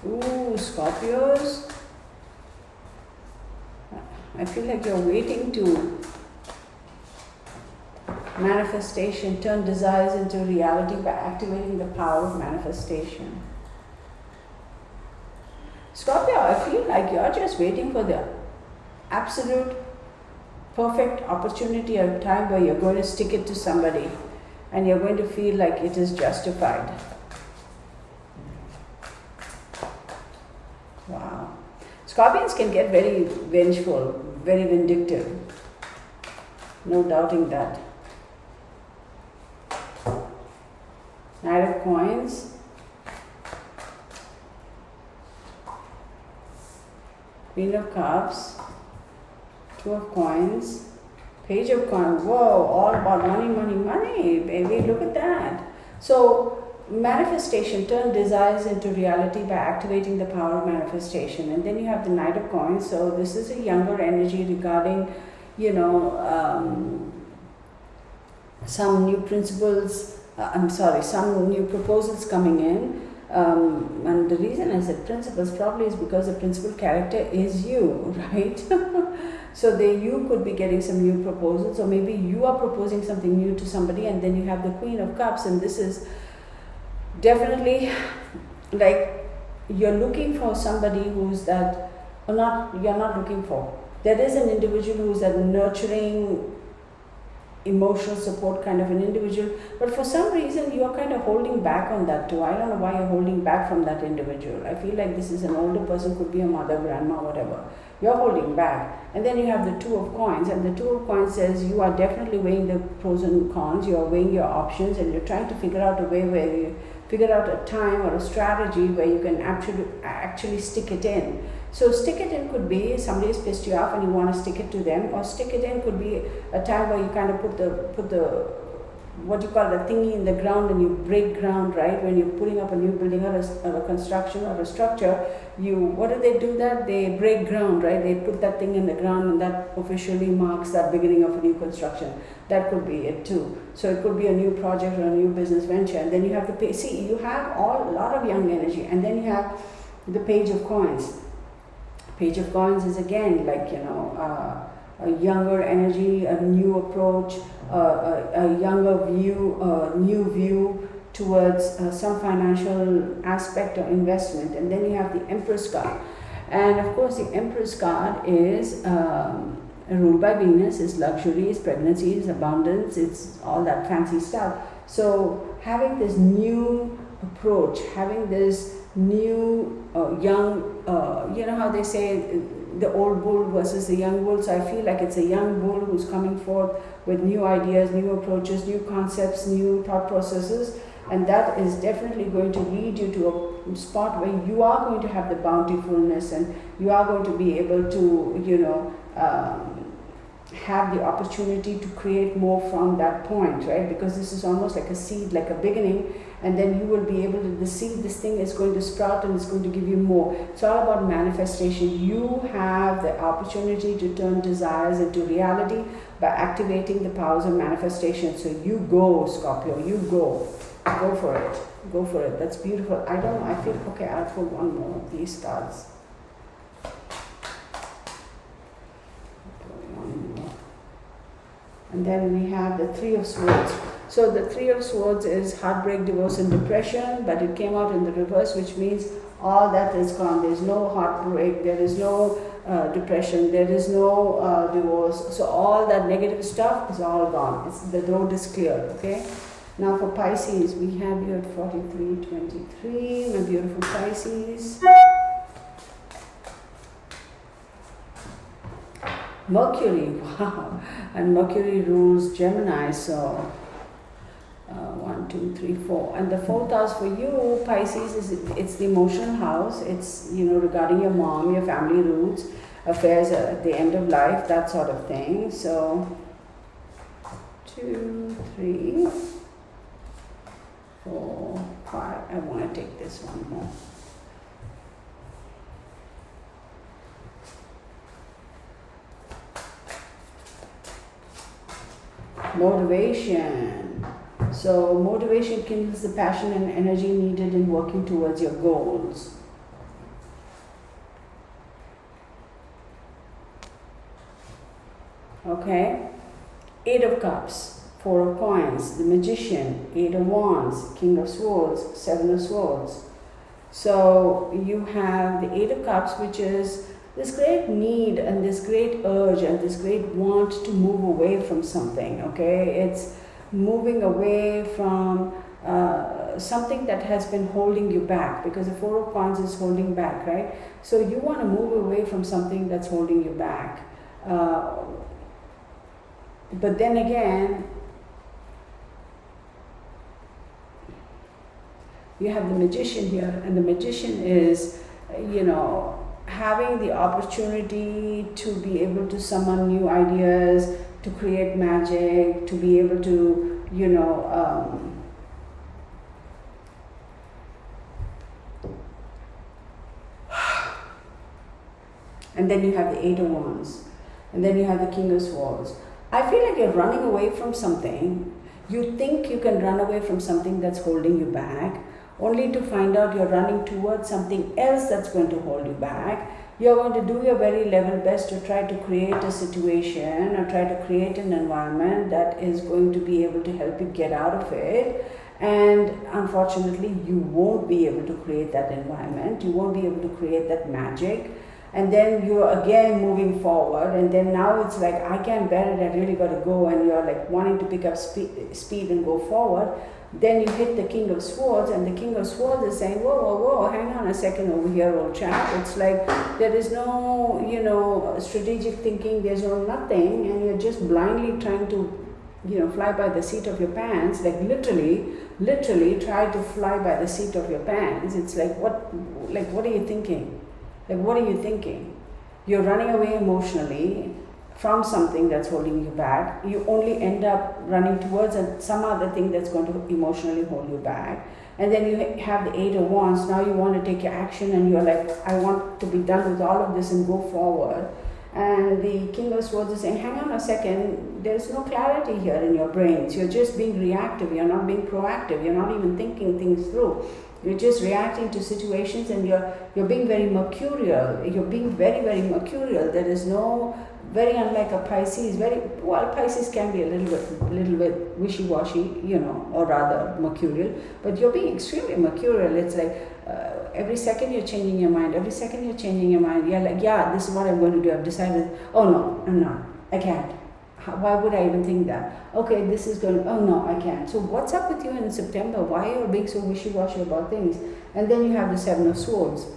Ooh, Scorpios. I feel like you're waiting to manifestation, turn desires into reality by activating the power of manifestation. Scorpio, I feel like you're just waiting for the absolute perfect opportunity or time where you're going to stick it to somebody and you're going to feel like it is justified. Wow. Scorpions can get very vengeful, very vindictive. No doubting that. Knight of Coins. Queen of Cups. Two of Coins, Page of Coins. Whoa, all about money, money, money, baby. Look at that. So, manifestation, turn desires into reality by activating the power of manifestation. And then you have the Knight of Coins. So, this is a younger energy regarding, you know, some new principles. Some new proposals coming in. And the reason I said principles probably is because the principal character is you, right? So you could be getting some new proposals, or maybe you are proposing something new to somebody, and then you have the Queen of Cups, and this is definitely like you're looking for somebody who's that, or not, you're not looking for. There is an individual who's that nurturing, emotional support kind of an individual, but for some reason you're kind of holding back on that too. I don't know why you're holding back from that individual. I feel like this is an older person, could be a mother, grandma, whatever. You're holding back. And then you have the Two of Coins, and the Two of Coins says you are definitely weighing the pros and cons, you're weighing your options, and you're trying to figure out a way where you figure out a time or a strategy where you can actually stick it in. So stick it in could be somebody has pissed you off and you want to stick it to them, or stick it in could be a time where you kind of put the what you call the thingy in the ground and you break ground, right? When you're putting up a new building or a construction or a structure, what do they do that? They break ground, right? They put that thing in the ground, and that officially marks that beginning of a new construction. That could be it too. So it could be a new project or a new business venture. And then you have you have a lot of young energy, and then you have the Page of Coins. Page of Coins is again like, you know, a younger energy, a new approach, a younger view, a new view towards some financial aspect or investment. And then you have the Empress card. And of course the Empress card is ruled by Venus, is luxury, is pregnancy, is abundance, it's all that fancy stuff. So having this new approach, having this new young, you know how they say the old bull versus the young bull. So I feel like it's a young bull who's coming forth with new ideas, new approaches, new concepts, new thought processes, and that is definitely going to lead you to a spot where you are going to have the bountifulness, and you are going to be able to, you know, have the opportunity to create more from that point, right? Because this is almost like a seed, like a beginning, and then you will be able to, this thing is going to sprout and it's going to give you more. It's all about manifestation. You have the opportunity to turn desires into reality by activating the powers of manifestation. So you go, Scorpio, you go. Go for it. Go for it. That's beautiful. I feel, okay, I'll pull one more of these cards. And then we have the Three of Swords. So the Three of Swords is heartbreak, divorce, and depression, but it came out in the reverse, which means all that is gone. There's no heartbreak, there is no depression, there is no divorce. So all that negative stuff is all gone. The road is clear, okay? Now for Pisces, we have you at 4323, my beautiful Pisces. Mercury, wow, and Mercury rules Gemini, so 1, 2, 3, 4. And the fourth house for you, Pisces, it's the emotional house. It's, you know, regarding your mom, your family roots, affairs at the end of life, that sort of thing. So 2, 3, 4, 5. I want to take this one more. Motivation. So motivation kindles the passion and energy needed in working towards your goals. Okay? 8 of Cups, 4 of Coins, the Magician, 8 of Wands, King of Swords, 7 of Swords. So you have the 8 of Cups, which is this great need and this great urge and this great want to move away from something, okay? It's moving away from something that has been holding you back, because the 4 of Coins is holding back, right? So you want to move away from something that's holding you back. But then again, you have the Magician here, and the Magician is, you know, having the opportunity to be able to summon new ideas, to create magic, to be able to, you know, and then you have the Eight of Wands, and then you have the King of Swords. I feel like you're running away from something. You think you can run away from something that's holding you back, only to find out you're running towards something else that's going to hold you back. You're going to do your very level best to try to create a situation or try to create an environment that is going to be able to help you get out of it. And unfortunately, you won't be able to create that environment. You won't be able to create that magic. And then you're again moving forward, and then now it's like, I can't bear it, I really got to go, and you're like wanting to pick up speed and go forward. Then you hit the King of Swords, and the King of Swords is saying, whoa, whoa, whoa, hang on a second over here, old chap. It's like there is no, you know, strategic thinking, there's no nothing, and you're just blindly trying to, you know, fly by the seat of your pants, like literally try to fly by the seat of your pants. It's like, what are you thinking? Like, what are you thinking? You're running away emotionally from something that's holding you back. You only end up running towards some other thing that's going to emotionally hold you back. And then you have the Eight of Wands. Now you want to take your action, and you're like, I want to be done with all of this and go forward. And the King of Swords is saying, hang on a second, there's no clarity here in your brains. You're just being reactive. You're not being proactive. You're not even thinking things through. You're just reacting to situations, and you're being very mercurial. You're being very, very mercurial. There is no, very unlike a Pisces. Pisces can be a little bit wishy-washy, you know, or rather mercurial. But you're being extremely mercurial. It's like every second you're changing your mind. Every second you're changing your mind. You're like, yeah, this is what I'm going to do. I've decided. Oh no, I'm not. I can't. Why would I even think that? Okay, this is going, oh no, I can't. So what's up with you in September? Why are you being so wishy-washy about things? And then you have the Seven of Swords.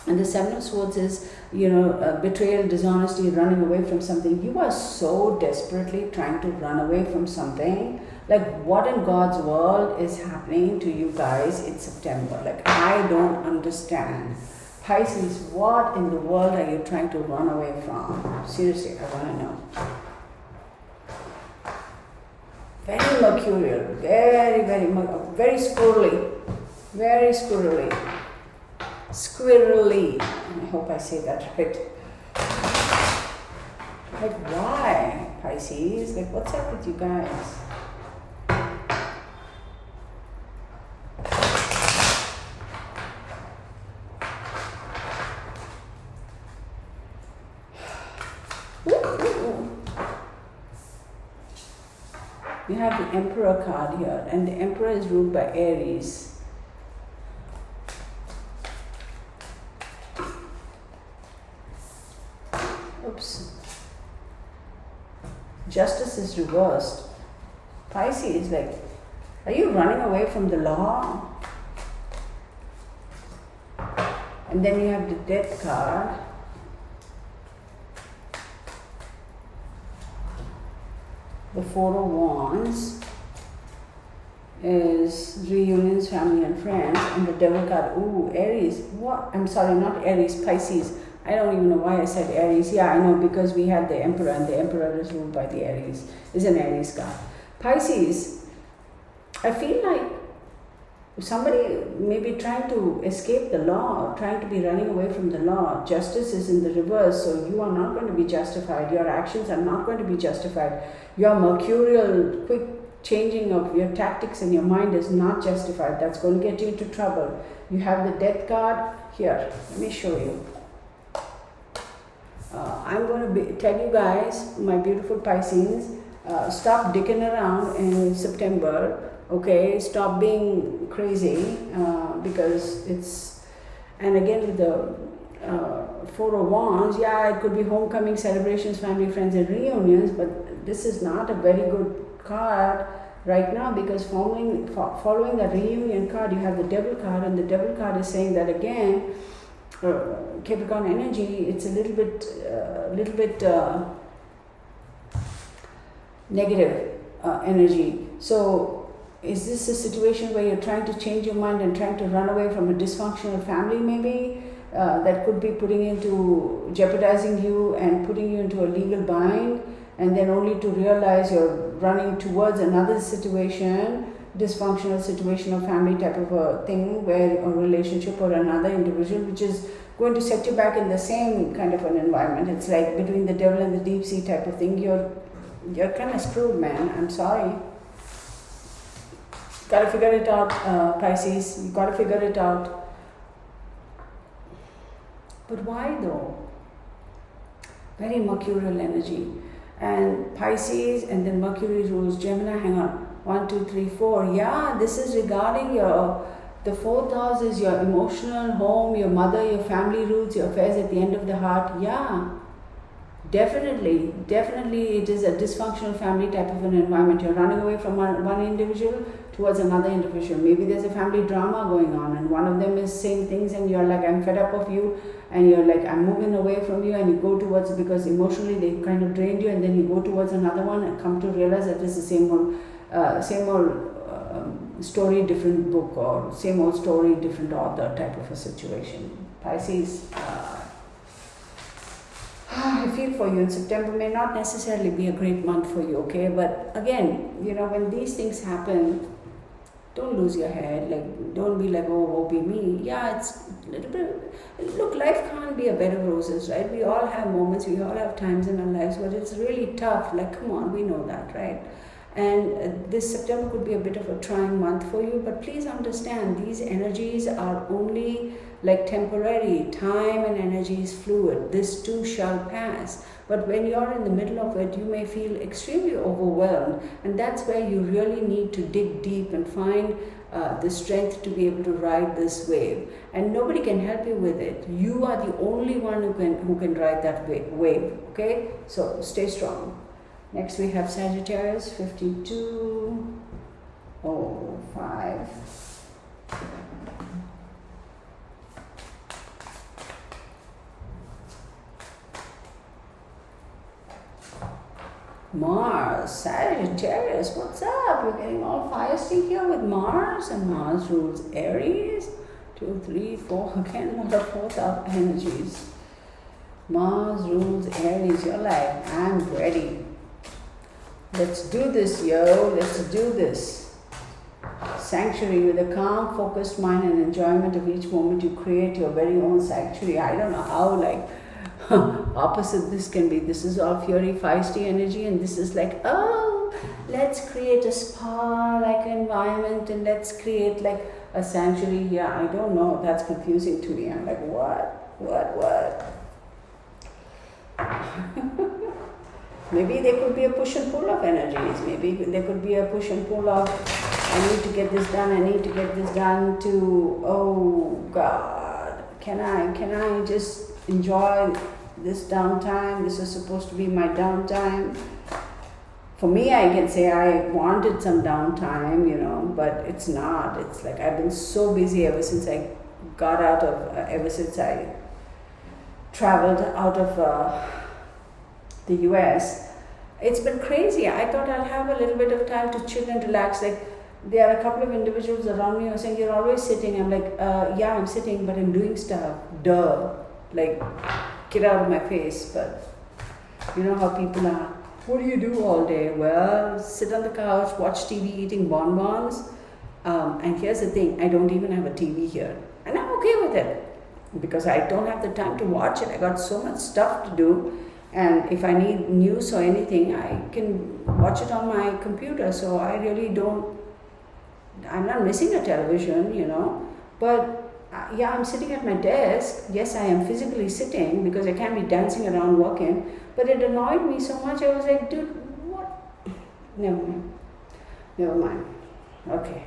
And the Seven of Swords is, you know, betrayal, dishonesty, running away from something. You are so desperately trying to run away from something. Like, what in God's world is happening to you guys in September? Like, I don't understand. Pisces, what in the world are you trying to run away from? Seriously, I want to know. Very mercurial, very squirrely, very squirrely. Squirrely. I hope I say that right. Like, why, Pisces? Like, what's up with you guys? You have the Emperor card here, and the Emperor is ruled by Aries. Oops. Justice is reversed. Pisces, like, are you running away from the law? And then you have the Death card. The Four of Wands is reunions, family and friends, and the Devil card, ooh, Aries. What? I'm sorry, not Aries, Pisces. I don't even know why I said Aries. Yeah, I know, because we had the Emperor, and the Emperor is ruled by the Aries. Is an Aries card. Pisces, I feel like somebody may be trying to escape the law, trying to be running away from the law. Justice is in the reverse, so you are not going to be justified. Your actions are not going to be justified. Your mercurial, quick changing of your tactics and your mind is not justified. That's going to get you into trouble. You have the Death card here. Let me show you. I'm going to tell you guys, my beautiful Pisces, stop dicking around in September. Okay, stop being crazy, because it's, and again with the Four of Wands, yeah, it could be homecoming, celebrations, family, friends and reunions, but this is not a very good card right now, because following the reunion card, you have the Devil card, and the Devil card is saying that again, Capricorn energy, it's a little bit negative energy. So is this a situation where you're trying to change your mind and trying to run away from a dysfunctional family maybe, that could be jeopardizing you and putting you into a legal bind? and then only to realize you're running towards another situation, dysfunctional situation or family type of a thing, where a relationship or another individual which is going to set you back in the same kind of an environment. It's like between the devil and the deep sea type of thing. You're kind of screwed, man. I'm sorry. Gotta figure it out, Pisces. You gotta figure it out. But why though? Very mercurial energy. And Pisces, and then Mercury rules Gemini. Hang on. 1, 2, 3, 4. Yeah, this is regarding the fourth house is your emotional home, your mother, your family roots, your affairs at the end of the heart. Yeah, definitely it is a dysfunctional family type of an environment. You're running away from one individual towards another individual. Maybe there's a family drama going on, and one of them is saying things, and you're like, I'm fed up of you, and you're like, I'm moving away from you, and you go towards, because emotionally they kind of drained you, and then you go towards another one and come to realize that it's the same old story, different book, or same old story, different author type of a situation. Pisces, I feel for you. In September may not necessarily be a great month for you, okay? But again, when these things happen, don't lose your head. Like, don't be like, oh, woe be me. Yeah, it's a little bit. Look, life can't be a bed of roses, right? We all have moments, we all have times in our lives, but it's really tough. Like, come on, we know that, right? And this September could be a bit of a trying month for you, but please understand, these energies are only like temporary. Time and energy is fluid. This too shall pass. But when you're in the middle of it, you may feel extremely overwhelmed, and that's where you really need to dig deep and find the strength to be able to ride this wave. And nobody can help you with it. You are the only one who can ride that wave. Okay, so stay strong. Next we have Sagittarius, 5205. Mars, Sagittarius, what's up? You're getting all feisty here with Mars, and Mars rules Aries. 2, 3, 4, again, a lot of fourth up energies. Mars rules Aries. You're like, I'm ready. Let's do this, yo. Let's do this. Sanctuary. With a calm, focused mind and enjoyment of each moment, you create your very own sanctuary. I don't know how, opposite this can be. This is all fury, feisty energy, and this is like, oh, let's create a spa-like environment, and let's create like a sanctuary. Yeah, I don't know. That's confusing to me. I'm like, what? Maybe there could be a push and pull of energies. Maybe there could be a push and pull of, I need to get this done, I need to get this done, to, oh God, can I just enjoy this downtime? This is supposed to be my downtime. For me, I can say I wanted some downtime, but it's not. It's like I've been so busy ever since I got out of, ever since I traveled out of the US. It's been crazy. I thought I'll have a little bit of time to chill and relax. Like, there are a couple of individuals around me who are saying, you're always sitting. I'm like, yeah, I'm sitting, but I'm doing stuff. Duh. Like, get out of my face. But you know how people are. What do you do all day? Well, sit on the couch, watch TV, eating bonbons. And here's the thing, I don't even have a TV here. And I'm okay with it, because I don't have the time to watch it. I got so much stuff to do. And if I need news or anything, I can watch it on my computer. So I really don't, I'm not missing a television, But yeah, I'm sitting at my desk. Yes, I am physically sitting because I can't be dancing around working. But it annoyed me so much. I was like, dude, what? Never mind. Okay.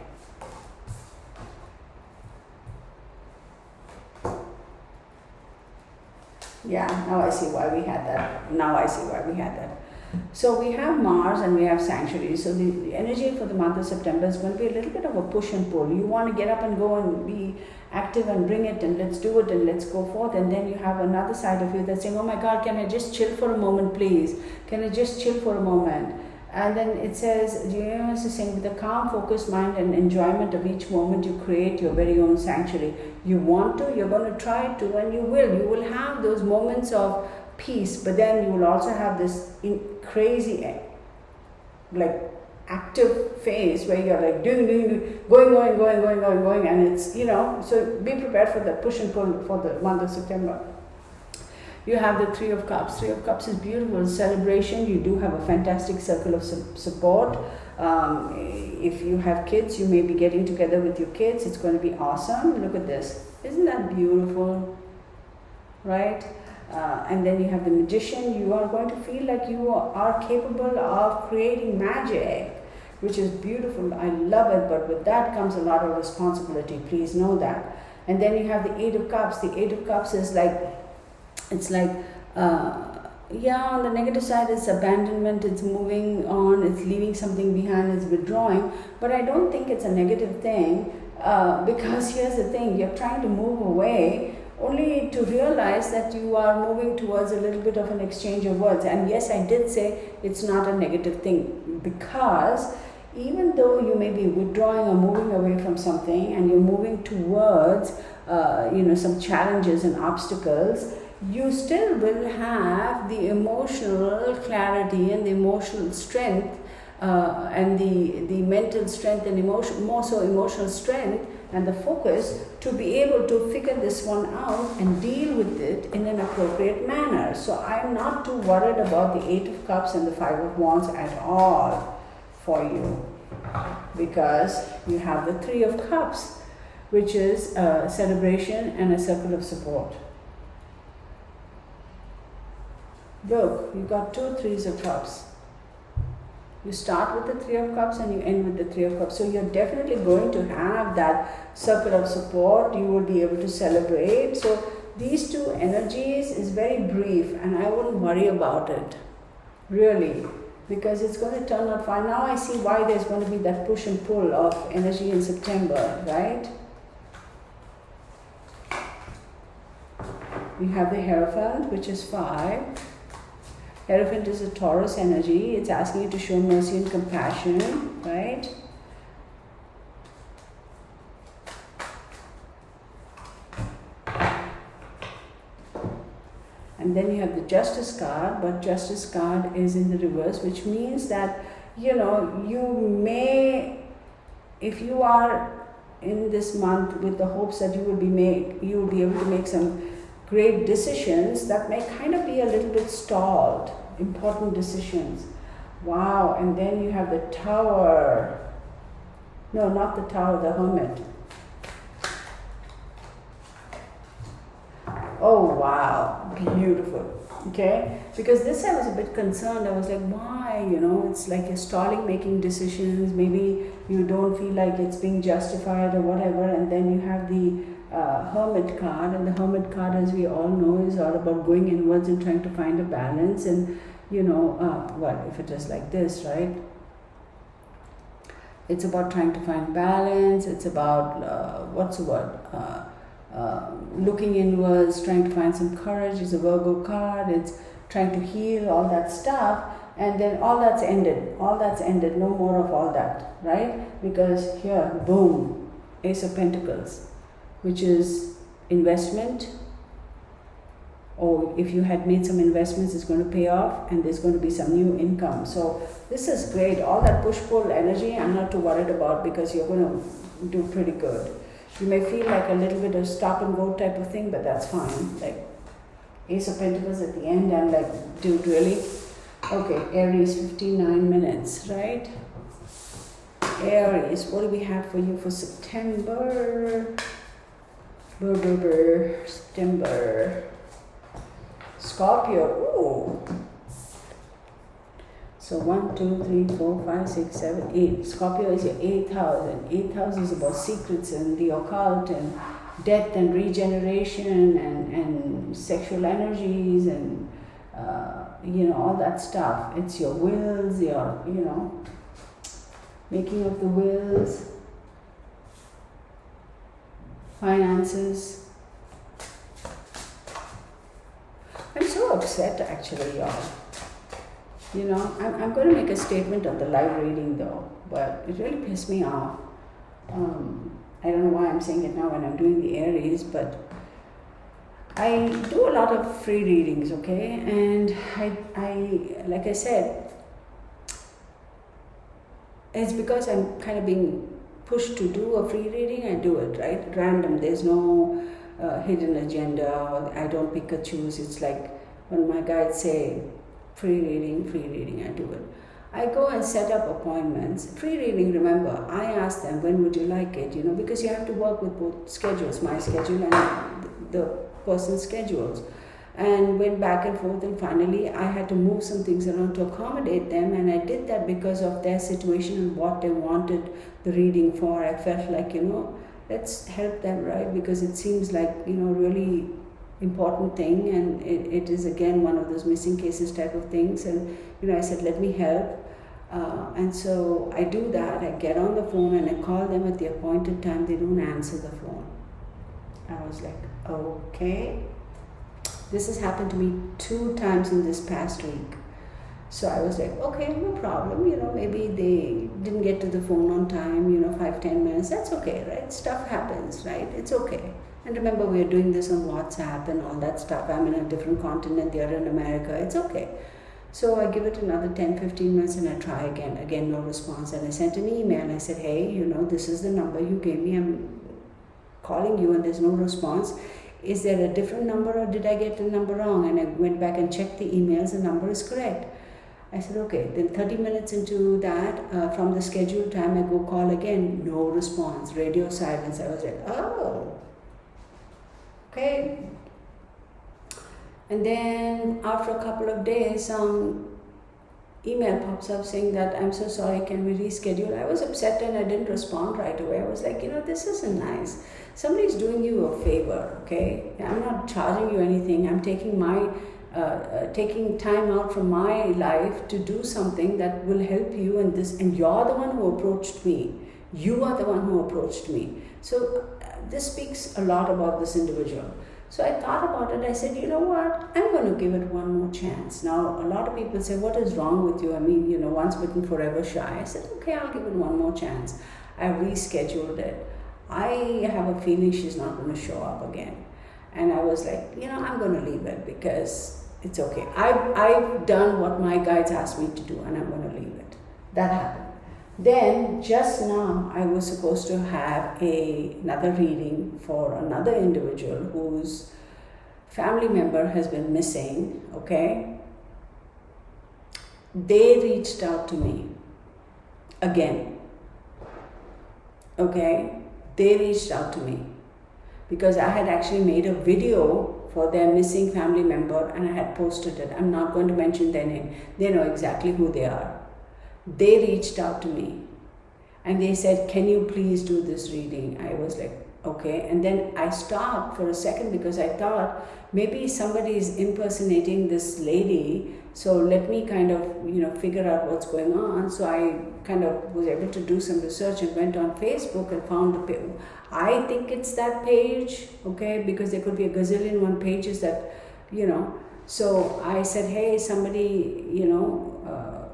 Yeah, now I see why we had that. So we have Mars and we have Sanctuary. So the energy for the month of September is going to be a little bit of a push and pull. You want to get up and go and be active and bring it, and let's do it and let's go forth. And then you have another side of you that's saying, oh my God, can I just chill for a moment, please? Can I just chill for a moment? And then it says, the universe is saying, with a calm, focused mind and enjoyment of each moment, you create your very own sanctuary. You want to, you're going to try to, and you will. You will have those moments of peace, but then you will also have this crazy, like, active phase where you're like going, and it's, you know, so be prepared for the push and pull for the month of September. You have the Three of Cups. Three of Cups is beautiful celebration. You do have a fantastic circle of support. If you have kids, you may be getting together with your kids. It's going to be awesome. Look at this. Isn't that beautiful? Right? And then you have the Magician. You are going to feel like you are capable of creating magic, which is beautiful. I love it, but with that comes a lot of responsibility. Please know that. And then you have the Eight of Cups. The Eight of Cups is like, it's like, yeah, on the negative side, it's abandonment, it's moving on, it's leaving something behind, it's withdrawing. But I don't think it's a negative thing, because here's the thing, you're trying to move away only to realize that you are moving towards a little bit of an exchange of words. And yes, I did say it's not a negative thing, because even though you may be withdrawing or moving away from something and you're moving towards some challenges and obstacles, you still will have the emotional clarity and the emotional strength, and the mental strength and more so emotional strength and the focus to be able to figure this one out and deal with it in an appropriate manner. So I'm not too worried about the Eight of Cups and the Five of Wands at all for you, because you have the Three of Cups, which is a celebration and a circle of support. Look, you got two Threes of Cups. You start with the Three of Cups and you end with the Three of Cups. So you're definitely going to have that circle of support. You will be able to celebrate. So these two energies is very brief, and I wouldn't worry about it, really, because it's going to turn out fine. Now I see why there's going to be that push and pull of energy in September, right? We have the Hierophant, which is 5. Hierophant is a Taurus energy. It's asking you to show mercy and compassion, right? And then you have the Justice card, but Justice card is in the reverse, which means that, you may, if you are in this month with the hopes that you will be able to make some great decisions that may kind of be a little bit stalled, important decisions. Wow, and then you have the Tower. No, not the Tower, the Hermit. Oh, wow, beautiful. Okay, because this I was a bit concerned. I was like, why? It's like you're stalling making decisions. Maybe you don't feel like it's being justified or whatever. And then you have the Hermit card, and the Hermit card, as we all know, is all about going inwards and trying to find a balance. And if it is like this, right? It's about trying to find balance. It's about what's the word? Looking inwards, trying to find some courage. Is a Virgo card. It's trying to heal, all that stuff. And then all that's ended. No more of all that, right? Because here, boom, Ace of Pentacles, which is investment. Or if you had made some investments, it's going to pay off, and there's going to be some new income. So this is great. All that push-pull energy, I'm not too worried about, because you're going to do pretty good. You may feel like a little bit of stop and go type of thing, but that's fine. Like Ace of Pentacles at the end, I'm like, dude, really? Okay, Aries, 59 minutes, right? Aries, what do we have for you for September? September. Scorpio. Ooh. So 1, 2, 3, 4, 5, 6, 7, 8. Scorpio is your 8th house, and 8th house is about secrets and the occult and death and regeneration and sexual energies and all that stuff. It's your wills, your making of the wills, finances. I'm so upset, actually, y'all. I'm going to make a statement on the live reading, though, but it really pissed me off. I don't know why I'm saying it now when I'm doing the Aries, but I do a lot of free readings, okay? And I like I said, it's because I'm kind of being pushed to do a free reading. I do it, right? Random. There's no hidden agenda. I don't pick or choose. It's like when my guides say free reading, I do it. I go and set up appointments. Free reading, remember, I ask them, when would you like it? You know, because you have to work with both schedules, my schedule and the person's schedules. And went back and forth, and finally I had to move some things around to accommodate them, and I did that because of their situation and what they wanted the reading for. I felt like, you know, let's help them, right? Because it seems like, you know, really important thing, and it is again one of those missing cases type of things. And you know, I said, let me help. And so I do that. I get on the phone and I call them at the appointed time. They don't answer the phone. I was like, okay. This has happened to me 2 times in this past week. So I was like, okay, no problem. You know, maybe they didn't get to the phone on time, you know, 5-10 minutes. That's okay, right? Stuff happens, right? It's okay. And remember, we are doing this on WhatsApp and all that stuff. I'm in a different continent, they're in America. It's okay. So I give it another 10-15 minutes and I try again. Again, no response. And I sent an email and I said, hey, you know, this is the number you gave me. I'm calling you and there's no response. Is there a different number or did I get the number wrong? And I went back and checked the emails, the number is correct. I said, okay. Then 30 minutes into that, from the scheduled time, I go call again, no response, radio silence. I was like, oh, okay. And then after a couple of days, some email pops up saying that, I'm so sorry, can we reschedule? I was upset and I didn't respond right away. I was like, you know, this isn't nice. Somebody's doing you a favor, okay? I'm not charging you anything. I'm taking my taking time out from my life to do something that will help you in this, and you're the one who approached me. You are the one who approached me. So this speaks a lot about this individual. So I thought about it. I said, you know what? I'm going to give it one more chance. Now, a lot of people say, what is wrong with you? I mean, you know, once bitten, forever shy. I said, okay, I'll give it one more chance. I rescheduled it. I have a feeling she's not going to show up again. And I was like, you know, I'm going to leave it because it's okay. I've done what my guides asked me to do, and I'm going to leave it. That happened. Then just now I was supposed to have another reading for another individual whose family member has been missing, okay? They reached out to me again, okay? They reached out to me because I had actually made a video for their missing family member and I had posted it. I'm not going to mention their name. They know exactly who they are. They reached out to me and they said, can you please do this reading? I was like, okay. And then I stopped for a second because I thought maybe somebody is impersonating this lady. So let me kind of, you know, figure out what's going on. So I kind of was able to do some research and went on Facebook and found the page. I think it's that page, okay, because there could be a gazillion one pages that, you know. So I said, hey, somebody, you know,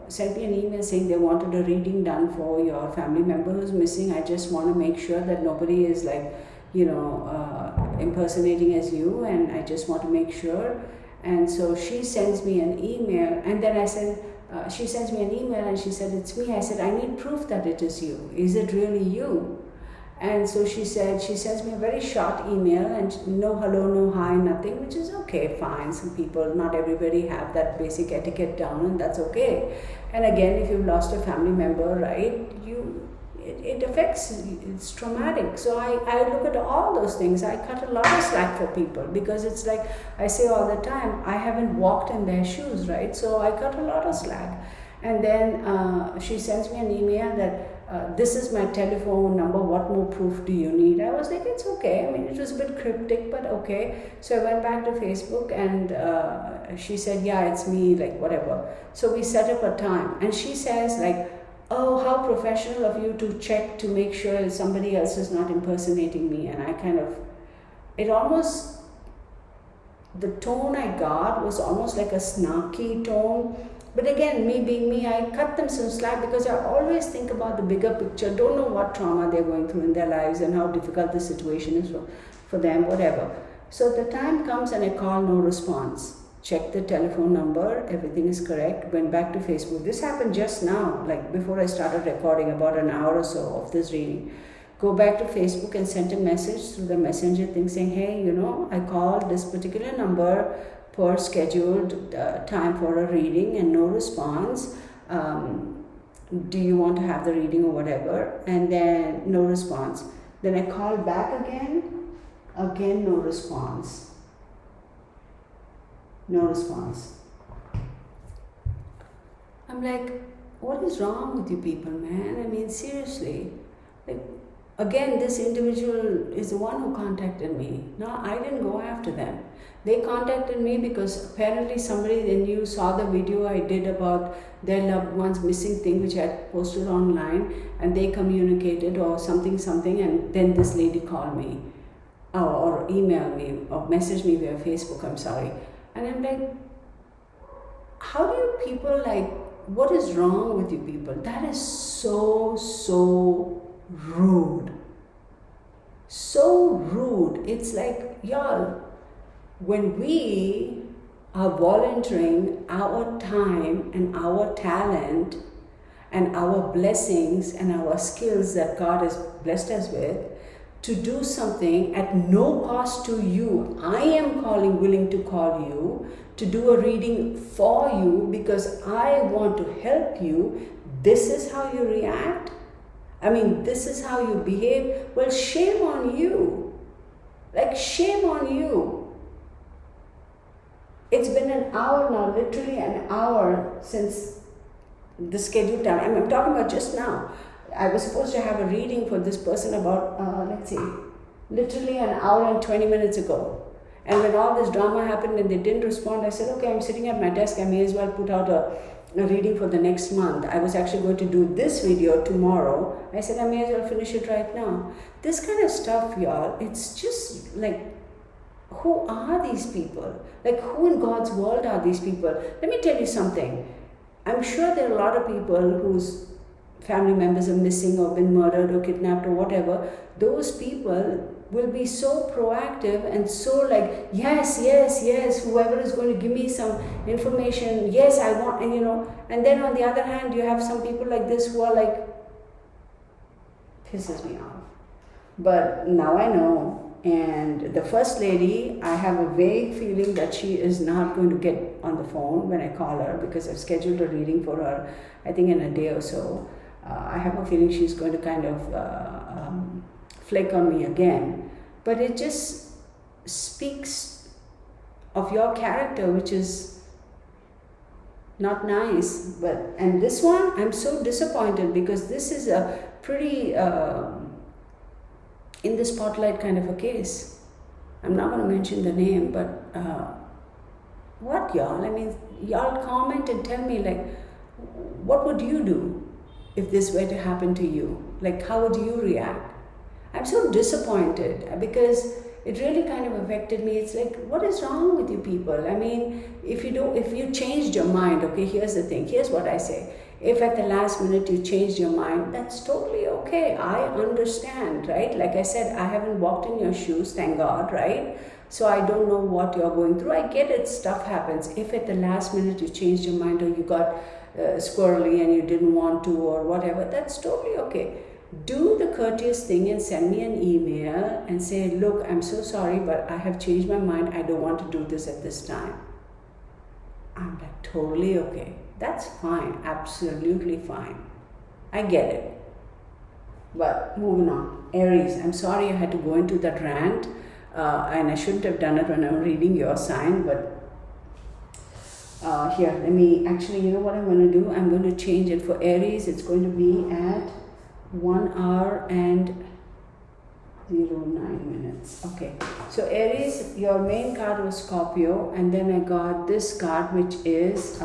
sent me an email saying they wanted a reading done for your family member who's missing. I just want to make sure that nobody is like, you know, impersonating as you, and I just want to make sure. And so she sends me an email, and then I said, she sends me an email and she said, it's me. I said, I need proof that it is you. Is it really you? And so she said, she sends me a very short email and no hello, no hi, nothing, which is okay, fine. Some people, not everybody have that basic etiquette down, and that's okay. And again, if you've lost a family member, right, it affects, it's traumatic. So I look at all those things. I cut a lot of slack for people because it's like I say all the time, I haven't walked in their shoes, right? So I cut a lot of slack. And then she sends me an email that this is my telephone number, what more proof do you need? I was like, it's okay. I mean, it was a bit cryptic, but okay. So I went back to Facebook and she said, yeah, it's me, like whatever. So we set up a time and she says like, oh, how professional of you to check to make sure somebody else is not impersonating me. And I kind of, it almost, the tone I got was almost like a snarky tone. But again, me being me, I cut them some slack because I always think about the bigger picture. Don't know what trauma they're going through in their lives and how difficult the situation is for them, whatever. So the time comes and I call, no response. Check the telephone number, everything is correct. Went back to Facebook. This happened just now, like before I started recording, about an hour or so of this reading. Go back to Facebook and sent a message through the messenger thing saying, hey, you know, I called this particular number per scheduled time for a reading and no response. Do you want to have the reading or whatever? And then no response. Then I called back again no response. No response. I'm like, what is wrong with you people, man? I mean, seriously. Like, again, this individual is the one who contacted me. No, I didn't go after them. They contacted me because apparently somebody they knew saw the video I did about their loved one's missing thing, which I had posted online, and they communicated or something, and then this lady called me or emailed me or messaged me via Facebook, I'm sorry. And I'm like, how do you people, like, what is wrong with you people? That is so rude. So rude. It's like, y'all, when we are volunteering our time and our talent and our blessings and our skills that God has blessed us with to do something at no cost to you, I am willing to call you to do a reading for you because I want to help you. This is how you react? I mean, this is how you behave? Well, shame on you. Like, shame on you. It's been an hour now, literally an hour since the scheduled time. I'm talking about just now. I was supposed to have a reading for this person about, literally an hour and 20 minutes ago. And when all this drama happened and they didn't respond, I said, okay, I'm sitting at my desk. I may as well put out a reading for the next month. I was actually going to do this video tomorrow. I said, I may as well finish it right now. This kind of stuff, y'all, it's just like, who are these people? Like, who in God's world are these people? Let me tell you something. I'm sure there are a lot of people whose family members are missing or been murdered or kidnapped or whatever. Those people will be so proactive and so like, yes, whoever is going to give me some information, yes, I want, and you know. And then on the other hand, you have some people like this who are like, pisses me off. But now I know. And the first lady, I have a vague feeling that she is not going to get on the phone when I call her because I've scheduled a reading for her, I think in a day or so. I have a feeling she's going to kind of flake on me again. But it just speaks of your character, which is not nice. And this one, I'm so disappointed because this is a pretty in the spotlight kind of a case. I'm not going to mention the name, but what, y'all? I mean, y'all comment and tell me, like, what would you do if this were to happen to you? Like, how would you react? I'm so disappointed because it really kind of affected me. It's like, what is wrong with you people? I mean, if you changed your mind, okay, here's the thing. Here's what I say. If at the last minute you changed your mind, that's totally okay. I understand, right? Like I said, I haven't walked in your shoes, thank God, right? So I don't know what you're going through. I get it, stuff happens. If at the last minute you changed your mind or you got squirrely and you didn't want to or whatever, that's totally okay. Do the courteous thing and send me an email and say, look, I'm so sorry, but I have changed my mind. I don't want to do this at this time. I'm like, totally okay. That's fine, absolutely fine. I get it. But moving on. Aries, I'm sorry I had to go into that rant, and I shouldn't have done it when I'm reading your sign, but here, let me, actually, you know what I'm going to do? I'm going to change it. For Aries, it's going to be at 1 hour and 09 minutes. Okay, so Aries, your main card was Scorpio, and then I got this card, which is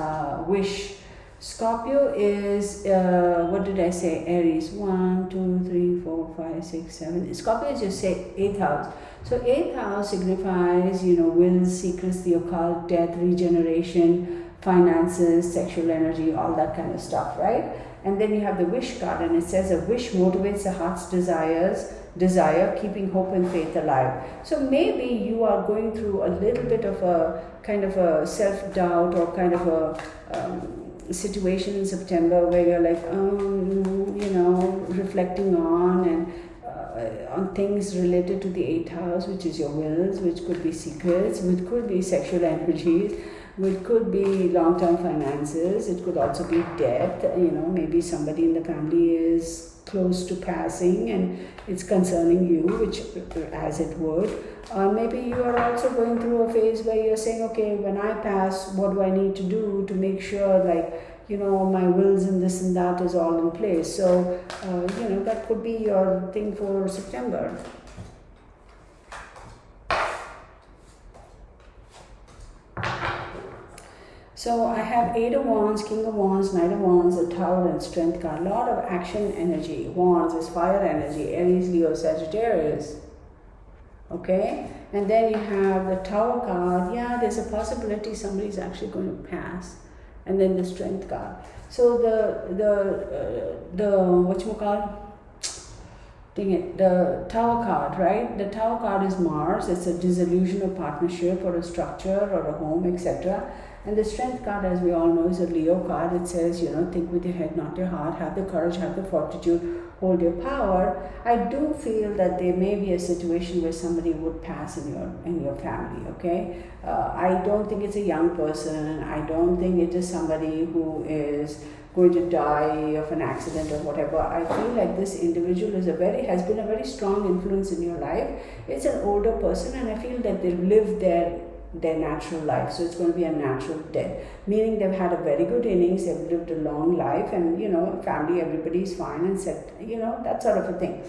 Wish. Scorpio is, what did I say? Aries, 1, 2, 3, 4, 5, 6, 7. Scorpio is just say 8th house. So 8th house signifies, you know, will, secrets, the occult, death, regeneration, finances, sexual energy, all that kind of stuff, right? And then you have the wish card, and it says a wish motivates the heart's desires, desire, keeping hope and faith alive. So maybe you are going through a little bit of a kind of a self-doubt or kind of a situation in September where you're like, reflecting on things related to the 8th house, which is your wills, which could be secrets, which could be sexual energies, which could be long-term finances. It could also be death. Maybe somebody in the family is close to passing and it's concerning you, which as it would. Or maybe you are also going through a phase where you're saying, okay, when I pass, what do I need to do to make sure, my wills and this and that is all in place. So, that could be your thing for September. So I have 8 of Wands, King of Wands, Knight of Wands, a Tower and Strength card. A lot of action energy. Wands is fire energy. Aries, Leo, Sagittarius. Okay? And then you have the Tower card. Yeah, there's a possibility somebody's actually going to pass. And then the Strength card. So the Tower card, right? The Tower card is Mars. It's a dissolution of partnership or a structure or a home, etc. And the Strength card, as we all know, is a Leo card. It says, think with your head, not your heart. Have the courage, have the fortitude, hold your power. I do feel that there may be a situation where somebody would pass in your family, okay? I don't think it's a young person. I don't think it is somebody who is going to die of an accident or whatever. I feel like this individual has been a very strong influence in your life. It's an older person, and I feel that they've lived their natural life, so it's going to be a natural death, meaning they've had a very good innings, they've lived a long life, and family, everybody's fine and set, that sort of a thing.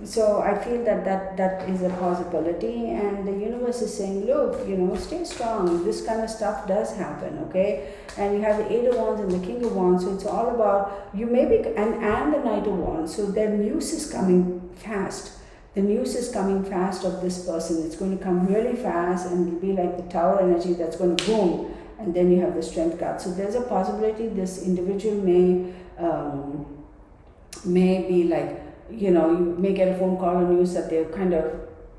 So I feel that is a possibility, and the universe is saying, look, stay strong, this kind of stuff does happen, okay? And you have the 8 of Wands and the King of Wands, so it's all about you maybe, and the Knight of Wands, so their news is coming fast. The news is coming fast of this person. It's going to come really fast, and it'll be like the Tower energy that's going to boom, and then you have the Strength card. So there's a possibility this individual may be like, you may get a phone call or news that they're kind of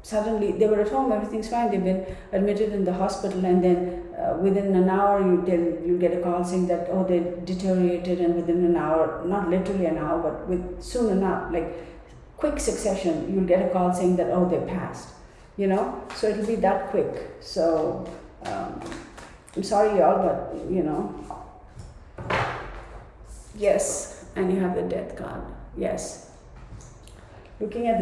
suddenly, they were at home, everything's fine, they've been admitted in the hospital, and then within an hour you get a call saying that, oh, they deteriorated, and within an hour, not literally an hour, but soon enough, like quick succession, you'll get a call saying that, oh, they passed, so it'll be that quick. So I'm sorry y'all, but yes. And you have the Death card. Yes, looking at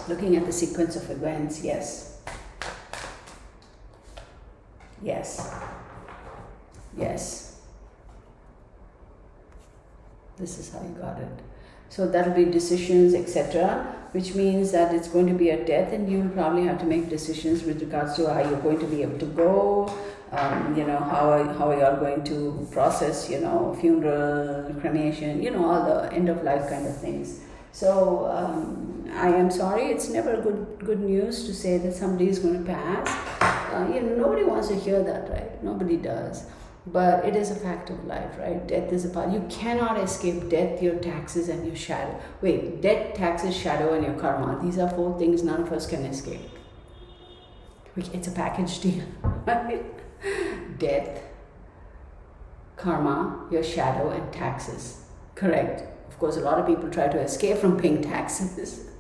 looking at the sequence of events. Yes, this is how you got it. So that'll be decisions, etc., which means that it's going to be a death, and you'll probably have to make decisions with regards to how you're going to be able to go, how are you all going to process, funeral, cremation, all the end of life kind of things. So I am sorry, it's never good news to say that somebody is going to pass. Nobody wants to hear that, right? Nobody does. But it is a fact of life, right? Death is a part. You cannot escape death, your taxes, and your shadow. Wait, death, taxes, shadow, and your karma. These are 4 things none of us can escape. It's a package deal, right? Death, karma, your shadow, and taxes. Correct. Of course, a lot of people try to escape from paying taxes.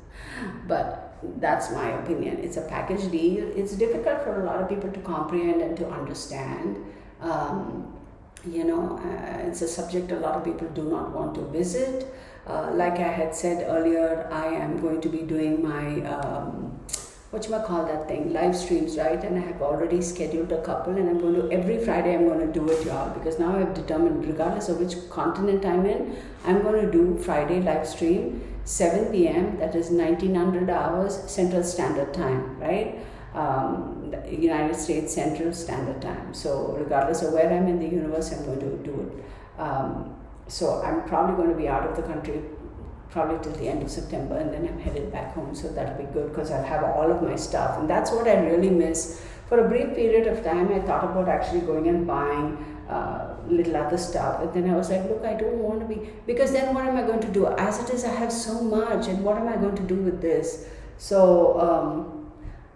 But that's my opinion. It's a package deal. It's difficult for a lot of people to comprehend and to understand. It's a subject a lot of people do not want to visit. Like I had said earlier, I am going to be doing my live streams, right? And I have already scheduled a couple, and I'm going to, every Friday I'm going to do it, y'all, because now I've determined, regardless of which continent I'm in, I'm going to do Friday live stream, 7 p.m., that is 1900 hours Central Standard Time, right? United States Central Standard Time. So regardless of where I'm in the universe, I'm going to do it. So I'm probably going to be out of the country probably till the end of September, and then I'm headed back home. So that'll be good because I'll have all of my stuff, and that's what I really miss. For a brief period of time, I thought about actually going and buying little other stuff. And then I was like, look, I don't want to be, because then what am I going to do? As it is, I have so much, and what am I going to do with this? So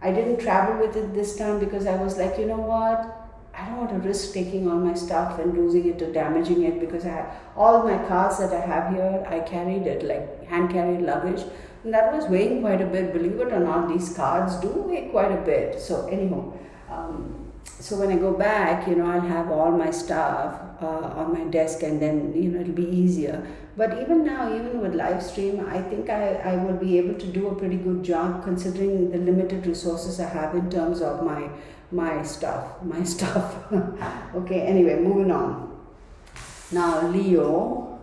I didn't travel with it this time because I was like, you know what? I don't want to risk taking all my stuff and losing it or damaging it, because I have all my cards that I have here, I carried it like hand carried luggage, and that was weighing quite a bit. Believe it or not, these cards do weigh quite a bit. So anyhow, so when I go back, you know, I'll have all my stuff on my desk, and then, you know, it'll be easier. But even now, even with live stream, I think I will be able to do a pretty good job, considering the limited resources I have in terms of my stuff. Okay, anyway, moving on. Now Leo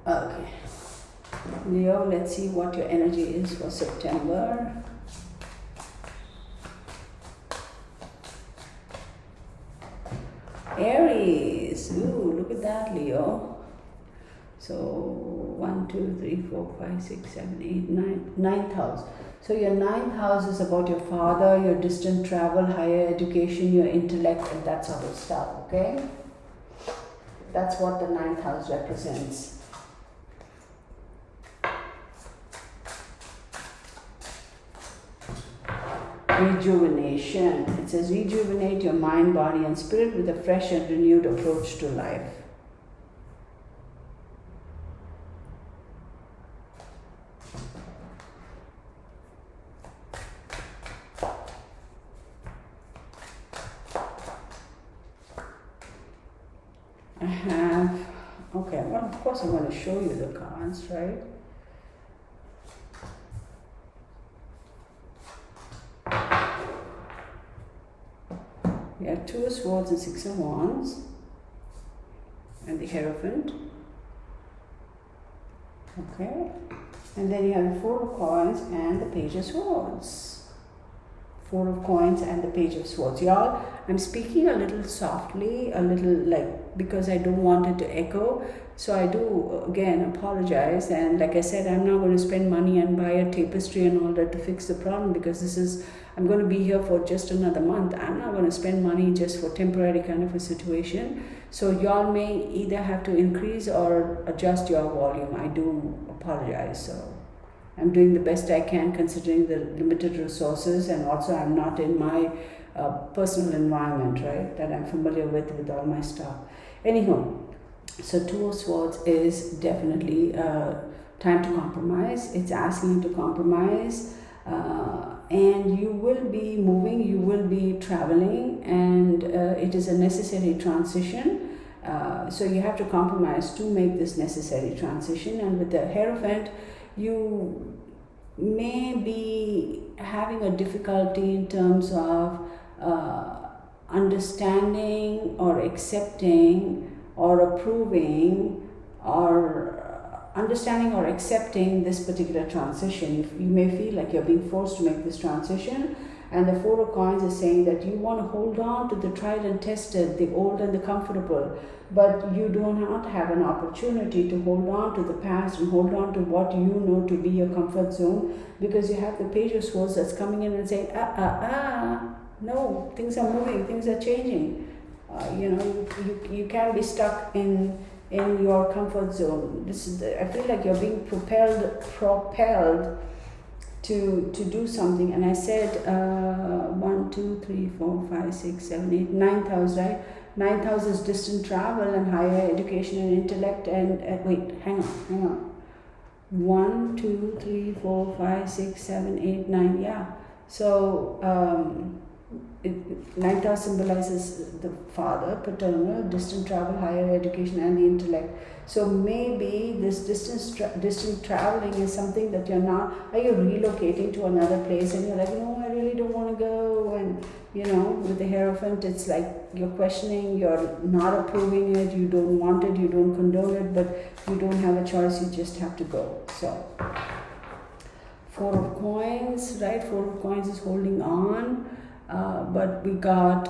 okay, Leo, let's see what your energy is for September. Aries, ooh, look at that, Leo. So 1, 2, 3, 4, 5, 6, 7, 8, 9, ninth house. So your ninth house is about your father, your distant travel, higher education, your intellect, and that sort of stuff, okay? That's what the ninth house represents. Rejuvenation. It says rejuvenate your mind, body, and spirit with a fresh and renewed approach to life. I have, okay, well, of course I'm going to show you the cards, right? We have 2 of Swords and 6 of Wands, and the Hierophant. Okay, and then you have the 4 of Coins and the Page of Swords. 4 of Coins and the Page of Swords. Y'all, I'm speaking a little softly, a little like, because I don't want it to echo. So I do, again, apologize. And like I said, I'm not going to spend money and buy a tapestry and all that to fix the problem, because this is, I'm going to be here for just another month. I'm not going to spend money just for temporary kind of a situation. So y'all may either have to increase or adjust your volume. I do apologize. So I'm doing the best I can considering the limited resources, and also I'm not in my personal environment, right, that I'm familiar with all my stuff. Anyhow, so 2 of Swords is definitely time to compromise. It's asking you to compromise, and you will be moving, you will be traveling, and it is a necessary transition. So you have to compromise to make this necessary transition. And with the Hierophant, you may be having a difficulty in terms of understanding or accepting or approving or understanding or accepting this particular transition. You may feel like you're being forced to make this transition. And the 4 of Coins is saying that you want to hold on to the tried and tested, the old and the comfortable, but you do not have an opportunity to hold on to the past and hold on to what you know to be your comfort zone, because you have the Page of Swords that's coming in and saying, no, things are moving, things are changing. You can't be stuck in your comfort zone. This is I feel like you're being propelled to do something. And I said 1, 2, 3, 4, 5, 6, 7, 8, 9th house, right? 9th house is distant travel and higher education and intellect. And wait, hang on. 1, 2, 3, 4, 5, 6, 7, 8, 9. Yeah. So 9th house symbolizes the father, paternal, distant travel, higher education, and the intellect. So maybe this distant traveling is something that you're not. Are you relocating to another place and you're like, no, I really don't want to go? And with the Hierophant, it's like you're questioning, you're not approving it, you don't want it, you don't condone it, but you don't have a choice. You just have to go. So 4 of Coins, right? 4 of Coins is holding on. But we got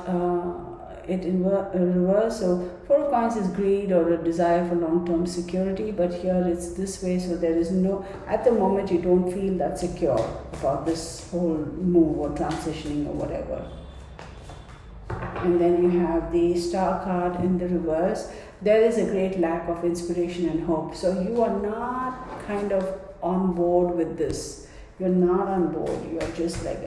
it in reverse. So 4 of Coins is greed or a desire for long-term security, but here it's this way. So there is no, at the moment you don't feel that secure about this whole move or transitioning or whatever. and then you have the Star card in the reverse. There is a great lack of inspiration and hope. So you are not kind of on board with this. You're not on board. You're just like,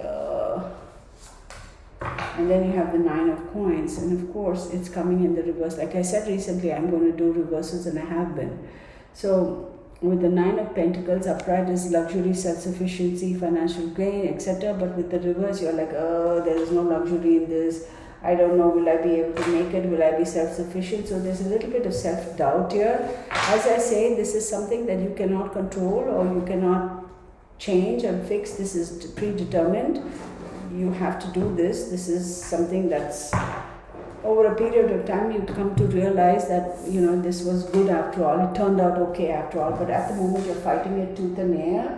And then you have the 9 of coins, and of course it's coming in the reverse. Like I said recently, I'm going to do reverses, and I have been. So with the 9 of pentacles, upright is luxury, self-sufficiency, financial gain, etc. But with the reverse, you're like, there is no luxury in this. I don't know, will I be able to make it? Will I be self-sufficient? So there's a little bit of self-doubt here. As I say, this is something that you cannot control or you cannot change and fix. This is predetermined. You have to do this. This is something that's over a period of time you come to realize that, this was good after all. It turned out okay after all. But at the moment you're fighting it tooth and nail.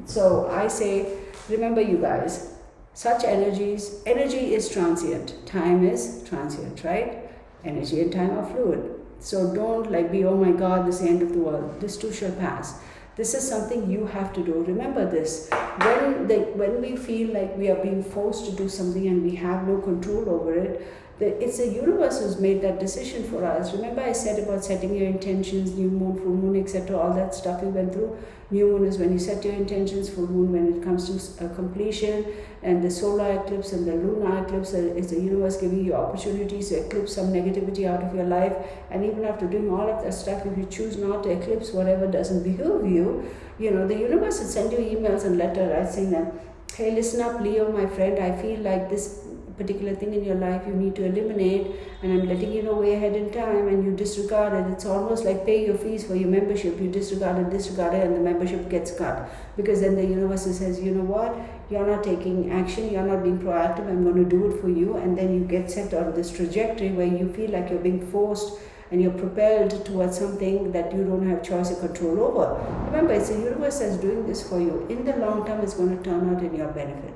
So I say, remember you guys, such energy is transient. Time is transient, right? Energy and time are fluid. So don't be, oh my God, this is the end of the world. This too shall pass. This is something you have to do. Remember this. When we feel like we are being forced to do something and we have no control over it, it's the universe who's made that decision for us. Remember I said about setting your intentions, new moon, full moon, etc. All that stuff we went through. New moon is when you set your intentions, full moon when it comes to completion, and the solar eclipse and the lunar eclipse is the universe giving you opportunities to eclipse some negativity out of your life. And even after doing all of that stuff, if you choose not to eclipse whatever doesn't behove you, the universe will send you emails and letters, right, saying that, hey, listen up, Leo, my friend, I feel like this particular thing in your life you need to eliminate, and I'm letting you know way ahead in time, and you disregard it. It's almost like pay your fees for your membership. You disregard it, and the membership gets cut, because then the universe says, you know what, you're not taking action, you're not being proactive, I'm going to do it for you. And then you get set on this trajectory where you feel like you're being forced and you're propelled towards something that you don't have choice or control over. Remember, it's the universe that's doing this for you. In the long term, it's going to turn out in your benefit.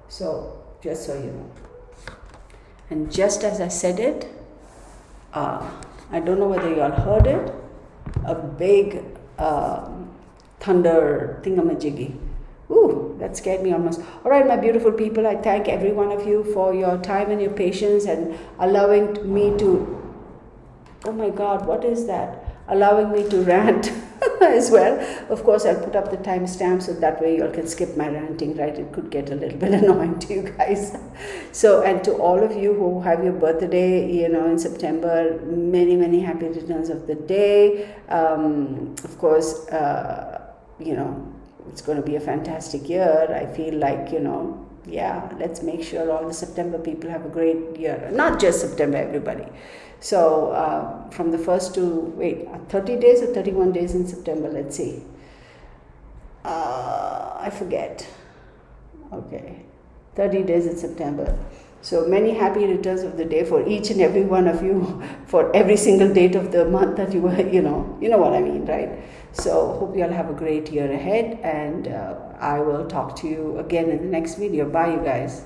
So just so you know. And just as I said it, I don't know whether you all heard it, a big thunder thingamajiggy. Ooh, that scared me almost. All right, my beautiful people, I thank every one of you for your time and your patience and allowing me to, oh my God, what is that? Allowing me to rant as well. Of course, I'll put up the timestamp so that way you all can skip my ranting, right? It could get a little bit annoying to you guys. So, and to all of you who have your birthday, in September, many, many happy returns of the day. Of course, it's going to be a fantastic year. I feel like, let's make sure all the September people have a great year. Not just September, everybody. So from the first to, 30 days or 31 days in September, let's see. I forget. Okay, 30 days in September. So many happy returns of the day for each and every one of you for every single date of the month that you were, you know what I mean, right? So hope you all have a great year ahead, and I will talk to you again in the next video. Bye, you guys.